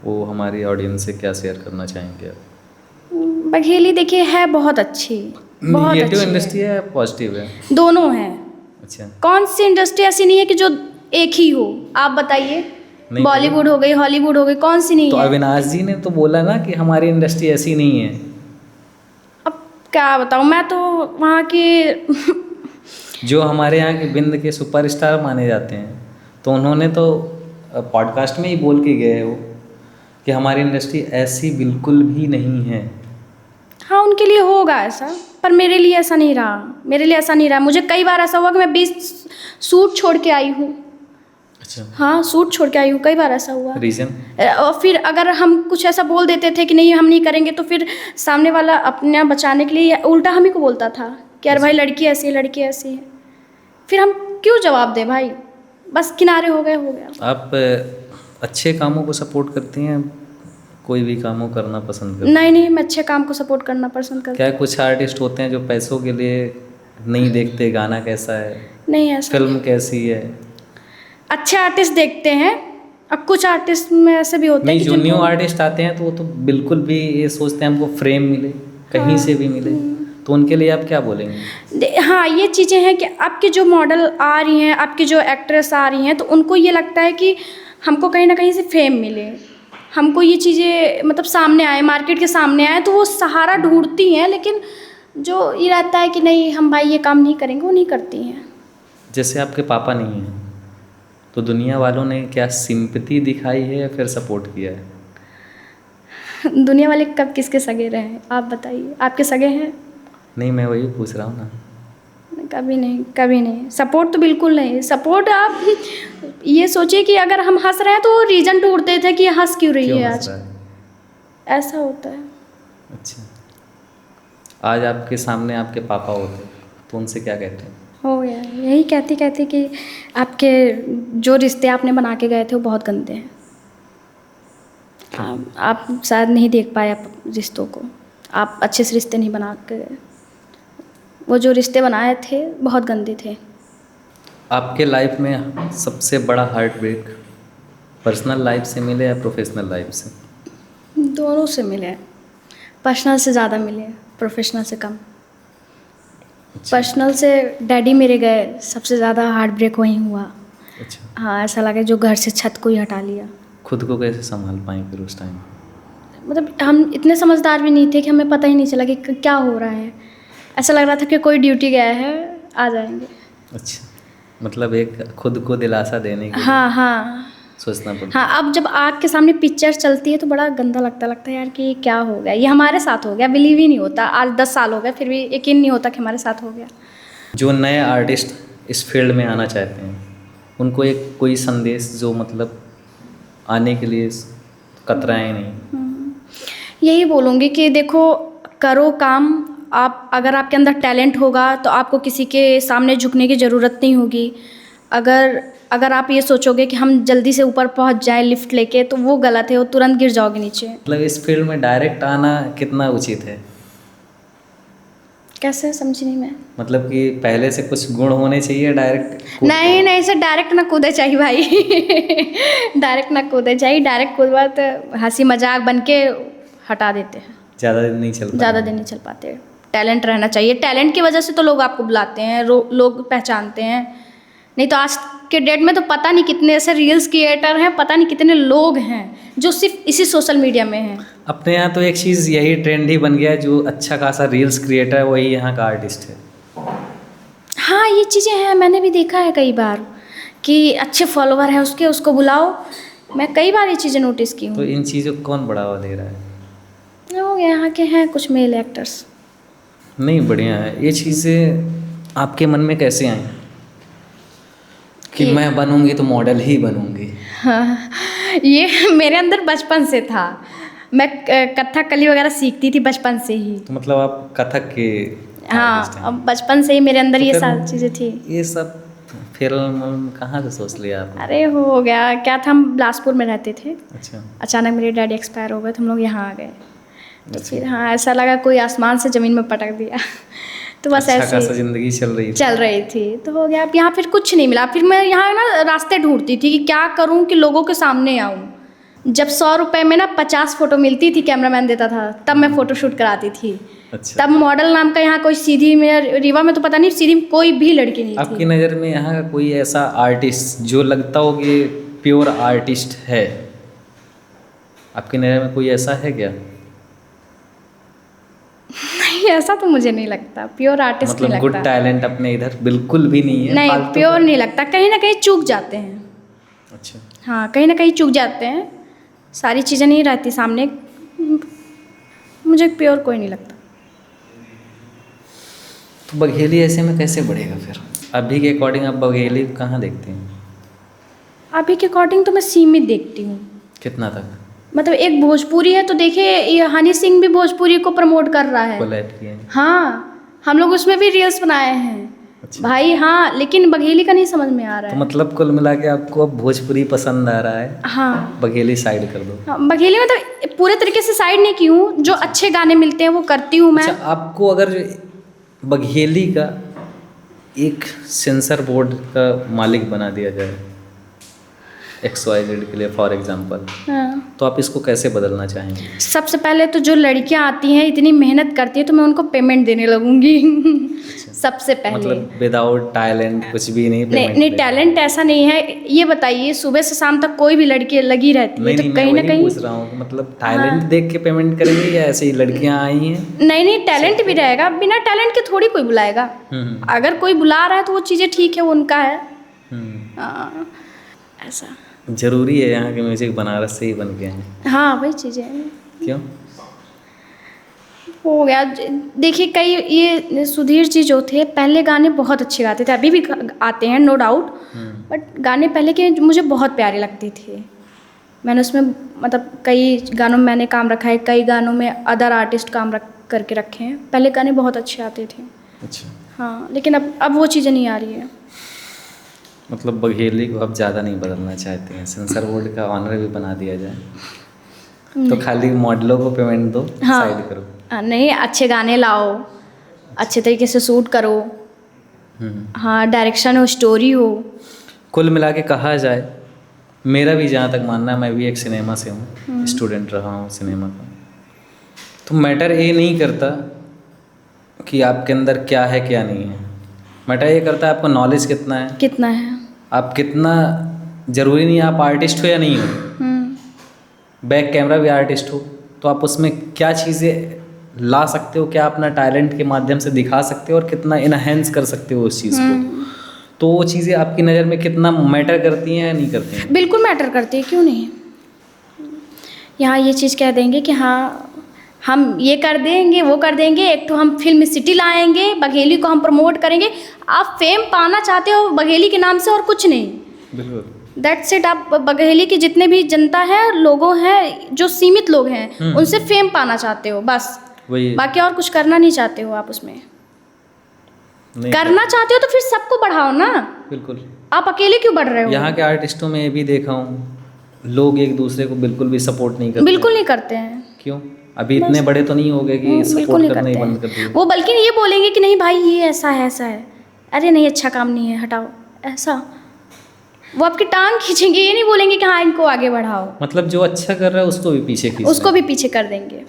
वो हमारी ऑडियंस से क्या शेयर करना चाहेंगे आप? बघेली देखिए है बहुत अच्छी, बहुत निगेटिव अच्छी इंडस्ट्री है। है, पॉजिटिव है? दोनों है। अच्छा, कौन सी इंडस्ट्री ऐसी नहीं है कि जो एक ही हो, आप बताइए। नहीं बॉलीवुड हो गई, हॉलीवुड हो गई, कौन सी नहीं तो है? अविनाश जी ने तो बोला ना कि हमारी इंडस्ट्री ऐसी नहीं है। अब क्या बताऊँ, मैं तो वहाँ की जो हमारे यहाँ के बिंद के सुपरस्टार माने जाते हैं, तो उन्होंने तो पॉडकास्ट में ही बोल के गए हो कि हमारी इंडस्ट्री ऐसी बिल्कुल भी नहीं है। हाँ, उनके लिए होगा ऐसा, पर मेरे लिए ऐसा नहीं रहा। मेरे लिए ऐसा नहीं रहा। मुझे कई बार ऐसा हुआ कि मैं 20 सूट छोड़ के आई हूँ। अच्छा, हाँ, सूट छोड़ के आई हूँ, कई बार ऐसा हुआ। रीज़न? और फिर अगर हम कुछ ऐसा बोल देते थे कि नहीं हम नहीं करेंगे, तो फिर सामने वाला अपने बचाने के लिए उल्टा हम ही को बोलता था कि यार भाई लड़की ऐसी है, लड़की ऐसी है। फिर हम क्यों जवाब दें भाई, बस किनारे हो गए, हो गया। आप अच्छे कामों को सपोर्ट करती हैं, कोई भी कामों करना पसंद करती हैं? नहीं नहीं, मैं अच्छे काम को सपोर्ट करना पसंद करती क्या कुछ आर्टिस्ट होते हैं जो पैसों के लिए नहीं देखते गाना कैसा है, हूँ। नहीं ऐसा, फिल्म कैसी है? अच्छे आर्टिस्ट देखते हैं। अब कुछ आर्टिस्ट में ऐसे भी होते हैं नहीं, कि जो न्यू जिनको आर्टिस्ट आते हैं तो वो तो बिल्कुल भी ये सोचते हैं हमको फ्रेम मिले, कहीं से भी मिले, तो उनके लिए आप क्या बोलेंगे? हाँ, ये चीज़ें हैं कि आपकी जो मॉडल आ रही हैं, आपकी जो एक्ट्रेस आ रही हैं, तो उनको ये लगता है कि हमको कहीं ना कहीं से फेम मिले, हमको ये चीज़ें मतलब सामने आए, मार्केट के सामने आए, तो वो सहारा ढूंढती हैं। लेकिन जो ये रहता है कि नहीं हम भाई ये काम नहीं करेंगे, वो नहीं करती हैं। जैसे आपके पापा नहीं हैं, तो दुनिया वालों ने क्या सिंपैथी दिखाई है या फिर सपोर्ट किया है? दुनिया वाले कब किसके सगे रहे हैं, आप बताइए, आपके सगे हैं? नहीं, मैं वही पूछ रहा हूँ ना। कभी नहीं, कभी नहीं। सपोर्ट तो बिल्कुल नहीं। सपोर्ट आप ये सोचिए कि अगर हम हंस रहे हैं तो रीज़न ढूंढते थे कि हंस क्यों रही क्यों है हंस आज, रहा है? ऐसा होता है। अच्छा, आज आपके सामने आपके पापा होते तो उनसे क्या कहते हैं? हो गया, यही कहती कहती कि आपके जो रिश्ते आपने बना के गए थे वो बहुत गंदे हैं। आप शायद नहीं देख पाए आप रिश्तों को, आप अच्छे से रिश्ते नहीं बना के गए। वो जो रिश्ते बनाए थे बहुत गंदे थे। आपके लाइफ में सबसे बड़ा हार्ट ब्रेक पर्सनल लाइफ से मिले या प्रोफेशनल लाइफ से? दोनों से मिले, पर्सनल से ज़्यादा मिले, प्रोफेशनल से कम। पर्सनल से डैडी मेरे गए, सबसे ज़्यादा हार्ट ब्रेक वहीं हुआ। अच्छा, हाँ, ऐसा लगा जो घर से छत को ही हटा लिया। खुद को कैसे संभाल पाएँ फिर उस टाइम? मतलब हम इतने समझदार भी नहीं थे कि हमें पता ही नहीं चला कि क्या हो रहा है। ऐसा लग रहा था कि कोई ड्यूटी गया है, आ जाएंगे। अच्छा, मतलब एक खुद को दिलासा देने के लिए हाँ हाँ सोचना पड़ता हाँ। अब जब आग के सामने पिक्चर चलती है तो बड़ा गंदा लगता है यार कि क्या हो गया, ये हमारे साथ हो गया। बिलीव ही नहीं होता, आज 10 साल हो गए फिर भी यकीन नहीं होता कि हमारे साथ हो गया। है। जो नए आर्टिस्ट इस फील्ड में आना चाहते हैं, उनको एक कोई संदेश जो मतलब आने के लिए कतराएं नहीं? यही बोलूँगी कि देखो, करो काम। आप अगर आपके अंदर टैलेंट होगा तो आपको किसी के सामने झुकने की ज़रूरत नहीं होगी। अगर आप ये सोचोगे कि हम जल्दी से ऊपर पहुंच जाएं लिफ्ट लेके, तो वो गलत है, वो तुरंत गिर जाओगे नीचे। मतलब इस फील्ड में डायरेक्ट आना कितना उचित है? कैसे, समझी नहीं मैं। मतलब कि पहले से कुछ गुण होने चाहिए डायरेक्ट? नहीं नहीं, इसे डायरेक्ट ना कूदे चाहिए भाई। डायरेक्ट ना कूदे चाहिए। डायरेक्ट कूदवा तो हंसी मजाक बन के हटा देते हैं, ज़्यादा दिन नहीं चलता। ज़्यादा दिन नहीं चल पाते। टैलेंट रहना चाहिए, टैलेंट की वजह से तो लोग आपको बुलाते हैं, लोग पहचानते हैं। नहीं तो आज के डेट में तो पता नहीं कितने ऐसे रील्स क्रिएटर हैं, पता नहीं कितने लोग हैं जो सिर्फ इसी सोशल मीडिया में हैं। अपने यहाँ तो एक चीज़ यही ट्रेंड ही बन गया है, जो अच्छा खासा रील्स क्रिएटर है वही यहाँ का आर्टिस्ट है। हाँ, ये चीज़ें हैं, मैंने भी देखा है कई बार कि अच्छे फॉलोवर हैं उसको बुलाओ। मैं कई बार ये चीज़ें नोटिस की तो हूँ। इन चीज़ों को कौन बढ़ावा दे रहा है? हो गया, यहाँ के हैं कुछ मेल एक्टर्स। नहीं, बढ़िया है। ये चीज़ें आपके मन में कैसे आई कि मैं बनूंगी तो मॉडल ही बनूंगी? हाँ, ये मेरे अंदर बचपन से था। मैं कथकली वगैरह सीखती थी बचपन से ही। तो मतलब आप कथक के artist हाँ, हैं? अब बचपन से ही मेरे अंदर तो ये फिर सारी चीज़ें थी। ये सब फिल्म कहाँ से सोच लिया आपने? अरे हो गया, क्या था, हम बिलासपुर में रहते थे। अच्छा, अचानक मेरे डैडी एक्सपायर हो गए तो हम लोग यहाँ आ गए। तो फिर हाँ, ऐसा लगा कोई आसमान से ज़मीन में पटक दिया। तो बस अच्छा ऐसे खासा जिंदगी चल रही थी। तो हो गया। अब यहाँ फिर कुछ नहीं मिला। फिर मैं यहाँ ना रास्ते ढूंढती थी कि क्या करूँ कि लोगों के सामने आऊँ। जब 100 रुपये में ना 50 फ़ोटो मिलती थी, कैमरामैन देता था, तब मैं फ़ोटो शूट कराती थी। अच्छा। तब मॉडल नाम का यहाँ कोई सीधी में, रीवा में तो पता नहीं, सीधी में कोई भी लड़की नहीं आपकी थी। नज़र में यहाँ का कोई ऐसा आर्टिस्ट जो लगता हो कि प्योर आर्टिस्ट है, आपकी नज़र में कोई ऐसा है क्या? नहीं, ऐसा तो मुझे नहीं लगता। प्योर आर्टिस्ट मतलब नहीं गुड लगता। टैलेंट अपने इधर बिल्कुल भी नहीं है? नहीं, फालतू प्योर का? नहीं लगता। कहीं ना कहीं चूक जाते हैं। अच्छा। हाँ, कहीं ना कहीं चूक जाते हैं। सारी चीज़ें नहीं रहती सामने। मुझे प्योर कोई नहीं लगता। तो बघेली ऐसे में कैसे बढ़ेगा फिर? अभी के अकॉर्डिंग आप बघेली कहाँ देखते हैं? अभी के अकॉर्डिंग तो मैं सीमित देखती हूँ। कितना तक मतलब एक भोजपुरी है तो देखिए, ये हनी सिंह भी भोजपुरी को प्रमोट कर रहा है। कोलैब किए हैं? हाँ, हम लोग उसमें भी रील्स बनाए हैं। अच्छा। भाई हाँ, लेकिन बघेली का नहीं समझ में आ रहा तो है। मतलब कुल मिला के आपको अब भोजपुरी पसंद आ रहा है, हाँ, बघेली साइड कर दो। हाँ, बघेली मतलब पूरे तरीके से साइड नहीं की हूँ। जो अच्छे गाने मिलते हैं वो करती हूँ मैं। अच्छा, आपको अगर बघेली का एक सेंसर बोर्ड का मालिक बना दिया जाए XYZ के लिए फॉर एग्जांपल, हाँ। तो आप इसको कैसे बदलना चाहेंगे? सबसे पहले तो जो लड़कियां आती हैं, इतनी मेहनत करती हैं, तो मैं उनको पेमेंट देने लगूंगी। सबसे पहले मतलब विदाउट टैलेंट कुछ भी नहीं? नहीं, टैलेंट ऐसा नहीं है। ये बताइए, सुबह से शाम तक कोई भी लड़की लगी रहती है, तो नहीं, कहीं मैं ना वही कहीं पूछ रहा हूँ, मतलब टैलेंट देख के पेमेंट करेंगे या ऐसे ही लड़कियां आई हैं? नहीं, टैलेंट भी रहेगा। बिना टैलेंट के थोड़ी कोई बुलाएगा। अगर कोई बुला रहा है तो वो चीज़ें ठीक है, वो उनका है। हाँ, ऐसा जरूरी है यहाँ के म्यूजिक बनारस से ही बन के हैं? हाँ, वही चीज़ें हैं। क्यों? हो गया। देखिए, कई ये सुधीर जी जो थे, पहले गाने बहुत अच्छे गाते थे, अभी भी आते हैं नो डाउट, बट गाने पहले के मुझे बहुत प्यारे लगते थे। मैंने उसमें मतलब कई गानों में मैंने काम रखा है, कई गानों में अदर आर्टिस्ट काम करके रखे हैं। पहले गाने बहुत अच्छे आते थे। अच्छा। हाँ, लेकिन अब वो चीज़ें नहीं आ रही है। मतलब बघेली को अब ज़्यादा नहीं बदलना चाहते हैं, सेंसर बोर्ड का ऑनर भी बना दिया जाए तो खाली मॉडलों को पेमेंट दो, हाँ, साइड करो। नहीं, अच्छे गाने लाओ, अच्छे तरीके से शूट करो। हाँ, डायरेक्शन हो, स्टोरी हो। कुल मिला के कहा जाए, मेरा भी जहाँ तक मानना है, मैं भी एक सिनेमा से हूँ, स्टूडेंट रहा हूँ सिनेमा का, तो मैटर ये नहीं करता कि आपके अंदर क्या है क्या नहीं है। मैटर ये करता है आपका नॉलेज कितना है, आप कितना, ज़रूरी नहीं आप आर्टिस्ट हो या नहीं हो, बैक कैमरा भी आर्टिस्ट हो, तो आप उसमें क्या चीज़ें ला सकते हो, क्या अपना टैलेंट के माध्यम से दिखा सकते हो और कितना इनहेंस कर सकते हो उस चीज़ को, तो वो चीज़ें आपकी नज़र में कितना मैटर करती हैं या नहीं करती हैं? बिल्कुल मैटर करती है, क्यों नहीं। यहाँ ये चीज़ कह देंगे कि हाँ हम ये कर देंगे, वो कर देंगे, एक तो हम फिल्म सिटी लाएंगे, बघेली को हम प्रमोट करेंगे। आप फेम पाना चाहते हो बघेली के नाम से और कुछ नहीं। बिल्कुल, दैट्स इट। आप बघेली की जितने भी जनता है, लोगों हैं, जो सीमित लोग हैं, उनसे फेम पाना चाहते हो बस, वही। बाकी और कुछ करना नहीं चाहते हो आप उसमें। करना चाहते हो तो फिर सबको बढ़ाओ ना। बिल्कुल। आप अकेले क्यों बढ़ रहे हो? यहाँ के आर्टिस्टों में ये भी देखा हूँ, लोग एक दूसरे को बिल्कुल भी सपोर्ट नहीं करते। बिल्कुल नहीं करते हैं। क्यों? अभी इतने बड़े तो नहीं हो गए कि सपोर्ट करना ही बंद कर दिए? वो बल्कि ये बोलेंगे कि नहीं भाई, ये ऐसा है, ऐसा है, अरे नहीं, अच्छा काम नहीं है, हटाओ, ऐसा। वो आपकी टांग खींचेंगे, ये नहीं बोलेंगे कि हाँ इनको आगे बढ़ाओ। मतलब जो अच्छा कर रहा है उसको भी पीछे खींच, उसको भी पीछे कर देंगे।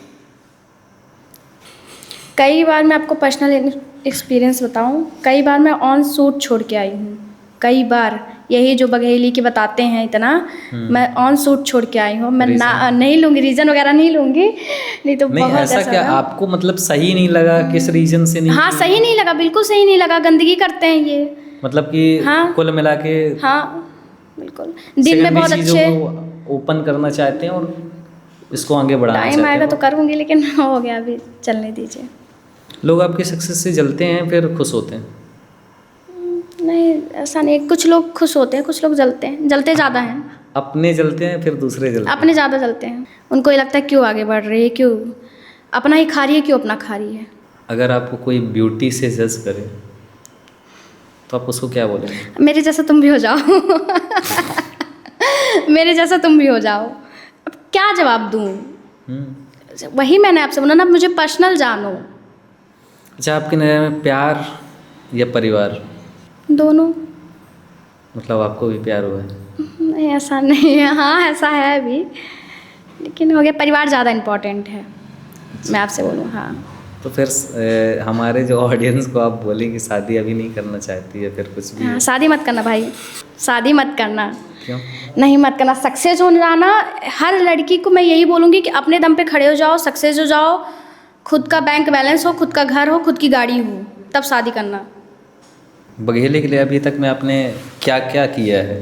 कई बार मैं आपको पर्सनल एक्सपीरियंस बताऊं, कई बार मैं ऑन शूट छोड़ के आई हूँ। कई बार यही जो बघेली की बताते हैं इतना, मैं ऑन शूट छोड़ के आई हूँ। मैं नहीं लूँगी, रीज़न वगैरह नहीं लूँगी, नहीं तो नहीं, बहुत ऐसा क्या आपको मतलब सही नहीं लगा? किस रीजन से नहीं? हाँ, सही नहीं लगा, बिल्कुल सही नहीं लगा। गंदगी करते हैं ये, मतलब कि हाँ, कुल मिला के। हाँ, बिल्कुल। दिन में बहुत अच्छे ओपन करना चाहते हैं और इसको आगे बढ़ाना चाहते हैं। टाइम आएगा तो करूँगी, लेकिन हो गया, अभी चलने दीजिए। लोग आपके सक्सेस से जलते हैं फिर खुश होते हैं? नहीं, ऐसा नहीं। कुछ लोग खुश होते हैं, कुछ लोग जलते हैं, जलते ज़्यादा हैं। अपने जलते हैं फिर दूसरे जलते हैं? अपने ज़्यादा जलते हैं। उनको ये लगता है क्यों आगे बढ़ रही है, क्यों अपना ही खा रही है, क्यों अपना खा रही है। अगर आपको कोई ब्यूटी से जज करे तो आप उसको क्या बोलेंगे? मेरे जैसा तुम भी हो जाओ। मेरे जैसा तुम भी हो जाओ। अब क्या जवाब दूँ? वही मैंने आपसे बोला ना, मुझे पर्सनल जानो। अच्छा, आपकी नज़र में प्यार या परिवार, दोनों। मतलब आपको भी प्यार हुआ है? नहीं, ऐसा नहीं है। हाँ, ऐसा है अभी, लेकिन हो गया, परिवार ज़्यादा इम्पोर्टेंट है, मैं आपसे बोलूँ। हाँ। तो फिर हमारे जो ऑडियंस को आप बोलेंगे शादी अभी नहीं करना चाहती है, फिर कुछ भी हाँ, है? शादी मत करना भाई, शादी मत करना। क्यों? नहीं, मत करना। सक्सेस हो जाना, हर लड़की को मैं यही बोलूँगी कि अपने दम पे खड़े हो जाओ, सक्सेस हो जाओ, खुद का बैंक बैलेंस हो, खुद का घर हो, खुद की गाड़ी हो, तब शादी करना। बघेली के लिए अभी तक में आपने क्या क्या किया है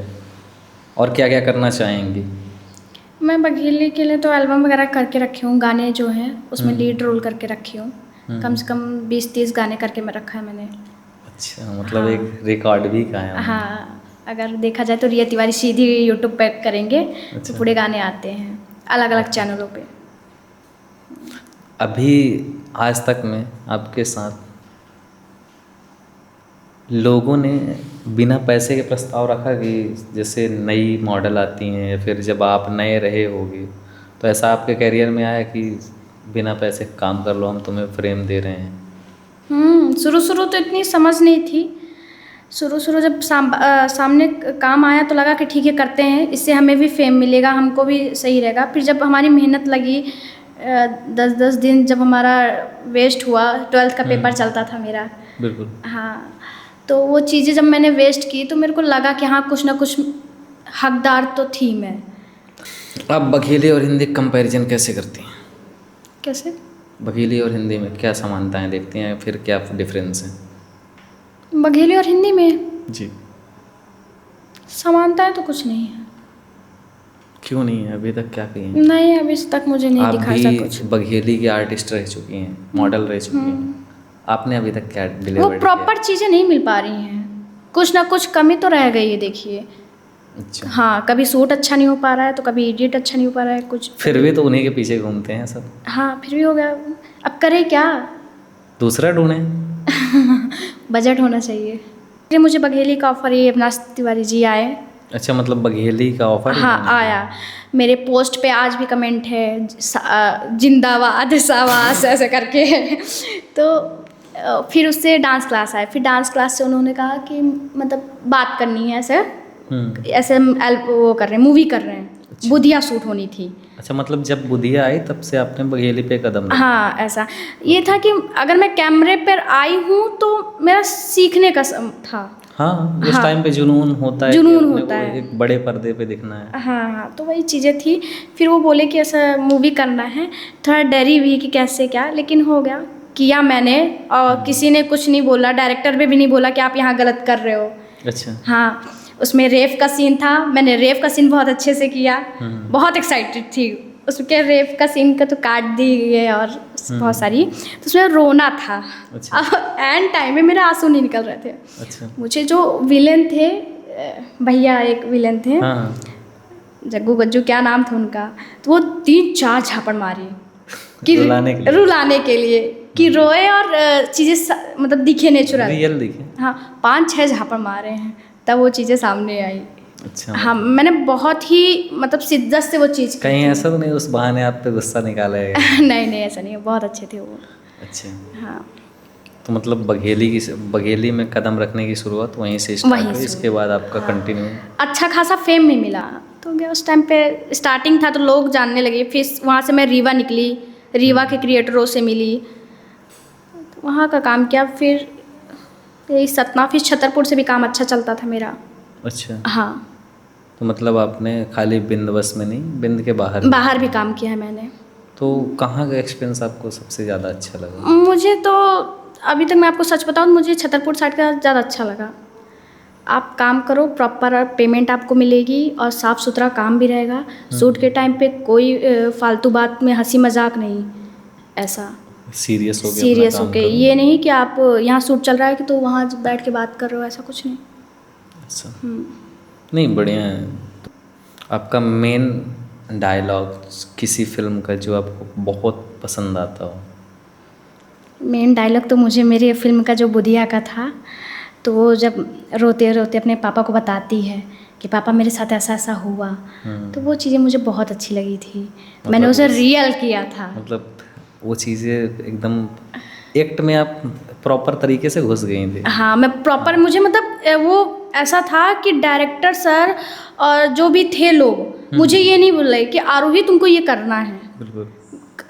और क्या क्या करना चाहेंगी? मैं बघेली के लिए तो एल्बम वगैरह करके रखी हूँ, गाने जो हैं उसमें लीड रोल करके रखी हूँ। कम से कम 20-30 गाने करके मैं रखा है मैंने। अच्छा, मतलब हाँ। एक रिकॉर्ड भी कायम है। हाँ, अगर देखा जाए तो रिया तिवारी सीधी यूट्यूब पे करेंगे तो अच्छा। पूरे गाने आते हैं अलग अलग चैनलों पे। अभी आज तक में आपके साथ लोगों ने बिना पैसे के प्रस्ताव रखा कि जैसे नई मॉडल आती हैं या फिर जब आप नए रहे होगे तो ऐसा आपके करियर में आया कि बिना पैसे काम कर लो, हम तुम्हें फ्रेम दे रहे हैं? शुरू शुरू तो इतनी समझ नहीं थी। शुरू शुरू जब सामने काम आया तो लगा कि ठीक है, करते हैं, इससे हमें भी फेम मिलेगा, हमको भी सही रहेगा। फिर जब हमारी मेहनत लगी, 10-10 दिन जब हमारा वेस्ट हुआ, 12th का पेपर चलता था मेरा। बिल्कुल। हाँ, तो वो चीज़ें जब मैंने वेस्ट की तो मेरे को लगा कि हाँ, कुछ ना कुछ हकदार तो थी मैं। आप बघेली और हिंदी कंपैरिजन कैसे करती हैं? कैसे? बघेली और हिंदी में क्या समानताएं देखती हैं, फिर क्या डिफरेंस है? बघेली और हिंदी में जी। समानताएं तो कुछ नहीं है। क्यों नहीं है? अभी तक क्या कही हैं? नहीं, अभी तक मुझे नहीं आप दिखा ऐसा भी कुछ। बघेली की आर्टिस्ट रह चुकी हैं, मॉडल रह चुकी हैं, आपने अभी तक क्या वो डिलीवर प्रॉपर चीज़ें नहीं मिल पा रही हैं, कुछ ना कुछ कमी तो रह गई है, देखिए। अच्छा। हाँ, कभी शूट अच्छा नहीं हो पा रहा है तो कभी एडिट अच्छा नहीं हो पा रहा है कुछ। फिर भी तो उन्हीं के पीछे घूमते हैं सब। हाँ, फिर भी हो गया, अब करें क्या? दूसरा ढूंढें। बजट होना चाहिए। फिर मुझे बघेली का ऑफर ये अविनाश तिवारी जी आए। अच्छा, मतलब बघेली का ऑफर? हाँ, आया। मेरे पोस्ट पे आज भी कमेंट है, जिंदाबाद शाबाश ऐसे करके। तो फिर उससे डांस क्लास आए, फिर डांस क्लास से उन्होंने कहा कि मतलब बात करनी है, ऐसे ऐसे वो कर रहे हैं, मूवी कर रहे हैं। अच्छा। बुधिया शूट होनी थी। अच्छा, मतलब जब बुधिया आई तब से आपने बघेली पे कदम रखा? हाँ, ऐसा ये था कि अगर मैं कैमरे पर आई हूँ तो मेरा सीखने का था। हाँ, उस हाँ। टाइम पे जुनून होता है, जुनून कि अपने होता को है। एक बड़े पर्दे पे दिखना है। हाँ हाँ, तो वही चीज़ें थी। फिर वो बोले कि ऐसा मूवी करना है, थोड़ा डरी भी कि कैसे क्या, लेकिन हो गया, किया मैंने। और किसी ने कुछ नहीं बोला, डायरेक्टर भी नहीं बोला कि आप यहाँ गलत कर रहे हो। अच्छा। हाँ, उसमें रेप का सीन था, मैंने रेप का सीन बहुत अच्छे से किया। बहुत एक्साइटेड थी उसके रेप का सीन का, तो काट दी है और बहुत सारी, तो उसमें रोना था। अच्छा। अब एंड टाइम में मेरे आंसू नहीं निकल रहे थे। अच्छा। मुझे जो विलेन थे, भैया एक विलेन थे, हाँ। जग्गू गज्जू क्या नाम था उनका, तो वो 3-4 झापड़ मारी कि रुलाने के लिए कि रोए और चीज़ें मतलब दिखे नेचुरल, रियल दिखे। हाँ, 5-6 झापड़ मारे हैं, तब वो चीज़ें सामने आई। अच्छा। हाँ, मैंने बहुत ही मतलब शिद्दत से वो चीज़ की कहीं थी। ऐसा तो नहीं उस बहाने आप पे गुस्सा निकाला है? नहीं नहीं, ऐसा नहीं है, बहुत अच्छे थे वो। अच्छा। हाँ, तो मतलब बघेली में कदम रखने की शुरुआत वहीं से स्टार्ट हुई, इसके बाद आपका कंटिन्यू? अच्छा खासा फेम में मिला तो गया। उस टाइम पे स्टार्टिंग था तो लोग जानने लगे, फिर वहाँ से मैं रीवा निकली, रीवा के क्रिएटरों से मिली, तो वहाँ का काम किया। फिर यही सतना, फिर छतरपुर से भी काम अच्छा चलता था मेरा। अच्छा। हाँ, तो मतलब आपने खाली बिंद बस में नहीं, बिंद के बाहर भी काम किया है मैंने। तो कहाँ का एक्सपीरियंस आपको सबसे ज़्यादा अच्छा लगा? मुझे तो अभी तक मैं आपको सच बताऊँ, मुझे छतरपुर साइड का ज़्यादा अच्छा लगा। आप काम करो, प्रॉपर पेमेंट आपको मिलेगी और साफ़ सुथरा काम भी रहेगा। शूट के टाइम पे कोई फालतू बात में हंसी मजाक नहीं, ऐसा सीरियस हो गया, सीरियस होके। ये नहीं कि आप यहाँ शूट चल रहा है कि तो वहाँ बैठ के बात कर रहे हो, ऐसा कुछ नहीं। अच्छा। नहीं, बढ़िया है। आपका मेन डायलॉग किसी फिल्म का जो आपको बहुत पसंद आता हो? मेन डायलॉग तो मुझे मेरी फिल्म का जो बुधिया का था, तो वो जब रोते रोते अपने पापा को बताती है कि पापा मेरे साथ ऐसा ऐसा हुआ, तो वो चीज़ें मुझे बहुत अच्छी लगी थी। मैंने उसे रियल किया था। मतलब वो चीज़ें एकदम एक्ट में आप प्रॉपर तरीके से घुस गई थी। हाँ, मैं प्रॉपर, मुझे मतलब वो ऐसा था कि डायरेक्टर सर और जो भी थे लोग मुझे ये नहीं बोले कि आरोही तुमको ये करना है, बिल्कुल।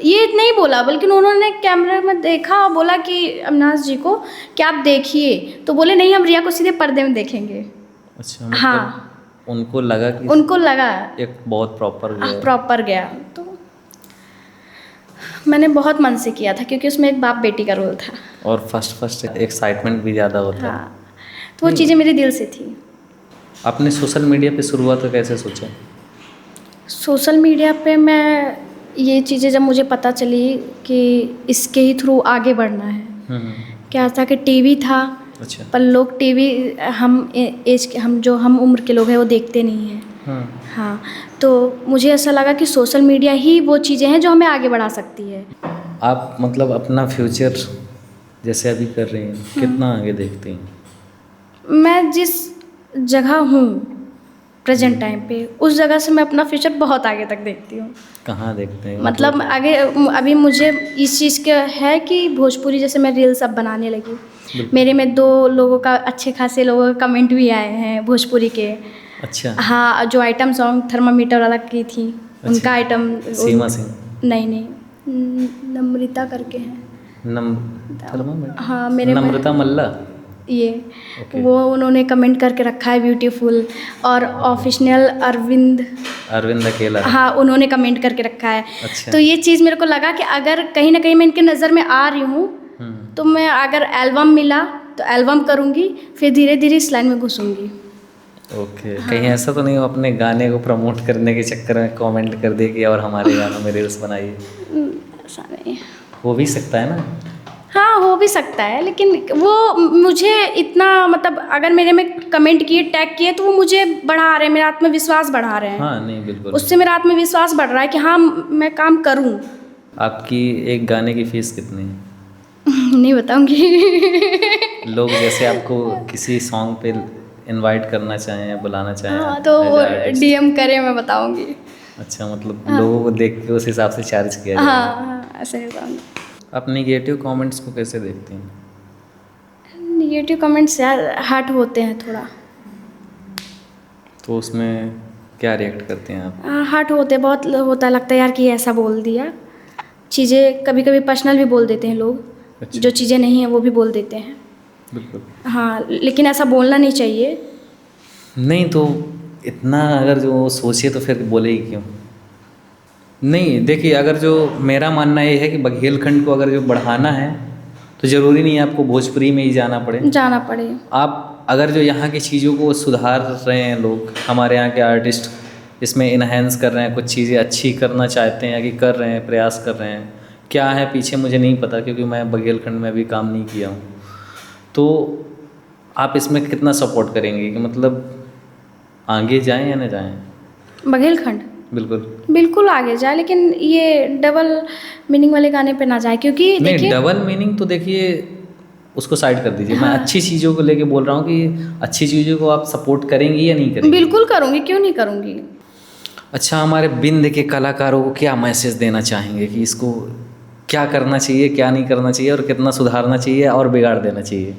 ये ये नहीं बोला, बल्कि उन्होंने कैमरे में देखा और बोला कि अविनाश जी को कि आप देखिए, तो बोले नहीं हम रिया को सीधे पर्दे में देखेंगे। अच्छा, मतलब हाँ, उनको लगा कि उनको लगा एक बहुत प्रॉपर गया, तो मैंने बहुत मन से किया था क्योंकि उसमें एक बाप बेटी का रोल था। और फर्स्ट एक्साइटमेंट भी ज़्यादा होता है। हाँ, तो वो चीज़ें मेरे दिल से थी। आपने सोशल मीडिया पे शुरुआत कैसे सोचा? सोशल मीडिया पे मैं ये चीज़ें जब मुझे पता चली कि इसके ही थ्रू आगे बढ़ना है, क्या था कि टीवी था, अच्छा। पर लोग टीवी हम उम्र के लोग हैं वो देखते नहीं हैं। हाँ, तो मुझे ऐसा लगा कि सोशल मीडिया ही वो चीज़ें हैं जो हमें आगे बढ़ा सकती है। आप मतलब अपना फ्यूचर जैसे अभी कर रहे हैं, कितना आगे देखते हैं? मैं जिस जगह हूँ प्रेजेंट टाइम पे, उस जगह से मैं अपना फ्यूचर बहुत आगे तक देखती हूँ। कहाँ देखते हैं? मतलब आगे अभी मुझे इस चीज़ का है कि भोजपुरी जैसे मैं रील्स अब बनाने लगी, मेरे में 2 लोगों का अच्छे खासे लोगों का कमेंट भी आए हैं भोजपुरी के। अच्छा। हाँ, जो आइटम सॉन्ग थर्मामीटर वाला की थी, उनका आइटम सीमा सिंह? नहीं, नम्रता करके हैं। हाँ, मेरे नम्रता मल्ला ये वो उन्होंने कमेंट करके रखा है ब्यूटीफुल। और ऑफिशियल अरविंद अकेला, हाँ, उन्होंने कमेंट करके रखा है। अच्छा। तो ये चीज़ मेरे को लगा कि अगर कहीं ना कहीं मैं इनके नज़र में आ रही हूँ, तो मैं अगर एल्बम मिला तो एल्बम करूँगी, फिर धीरे धीरे इस लाइन में घुसूँगी। ओके। हाँ। कहीं ऐसा तो नहीं हो अपने गाने को प्रमोट करने के चक्कर में कमेंट कर दे कि और हमारे गानों में रील्स बनाइए? ऐसा नहीं है। हो भी सकता है ना? हाँ, हो भी सकता है, लेकिन वो मुझे इतना मतलब अगर मेरे में कमेंट किए, टैग किए, तो वो मुझे बढ़ा रहे हैं, मेरा आत्मविश्वास बढ़ा रहे हैं। हाँ, नहीं बिल्कुल, उससे मेरा आत्मविश्वास बढ़ रहा है कि हाँ मैं काम करूँ। आपकी एक गाने की फीस कितनी है? नहीं बताऊंगी। लोग जैसे आपको किसी सॉन्ग पे इनवाइट करना चाहें या बुलाना चाहें, हाँ, तो DM करे, मैं बताऊंगी। अच्छा, मतलब लोगों को देख के उस हिसाब से चार्ज किया जाए। हाँ, ऐसे ही बताऊंगी। आप नेगेटिव कमेंट्स को कैसे देखते हैं? नेगेटिव कमेंट्स यार हर्ट होते हैं थोड़ा। तो उसमें क्या रिएक्ट करते हैं आप? हर्ट होते बहुत होता, लगता है यार कि ऐसा बोल दिया। चीज़ें कभी कभी पर्सनल भी बोल देते हैं लोग। अच्छा। जो चीज़ें नहीं हैं वो भी बोल देते हैं। बिल्कुल। हाँ, लेकिन ऐसा बोलना नहीं चाहिए। नहीं, तो इतना अगर जो सोचे तो फिर बोले ही क्यों? नहीं, देखिए, अगर जो मेरा मानना ये है कि बघेलखंड को अगर जो बढ़ाना है तो ज़रूरी नहीं है आपको भोजपुरी में ही जाना पड़े। आप अगर जो यहाँ की चीज़ों को सुधार रहे हैं लोग, हमारे यहाँ के आर्टिस्ट इसमें इन्हेंस कर रहे हैं, कुछ चीज़ें अच्छी करना चाहते हैं या कि कर रहे हैं, प्रयास कर रहे हैं, क्या है पीछे मुझे नहीं पता क्योंकि मैं बघेलखंड में भी काम नहीं किया हूँ, तो आप इसमें कितना सपोर्ट करेंगे कि मतलब आगे जाएं या न जाएं? बघेलखंड बिल्कुल आगे जाए, लेकिन ये डबल मीनिंग वाले गाने पे ना जाए, क्योंकि नहीं, डबल मीनिंग तो देखिए उसको साइड कर दीजिए। हाँ। मैं अच्छी चीज़ों को लेके बोल रहा हूँ कि अच्छी चीज़ों को आप सपोर्ट करेंगी या नहीं करेंगी? बिल्कुल करूँगी, क्यों नहीं करूँगी। अच्छा, हमारे बिंद के कलाकारों को क्या मैसेज देना चाहेंगे कि इसको क्या करना चाहिए, क्या नहीं करना चाहिए, और कितना सुधारना चाहिए और बिगाड़ देना चाहिए?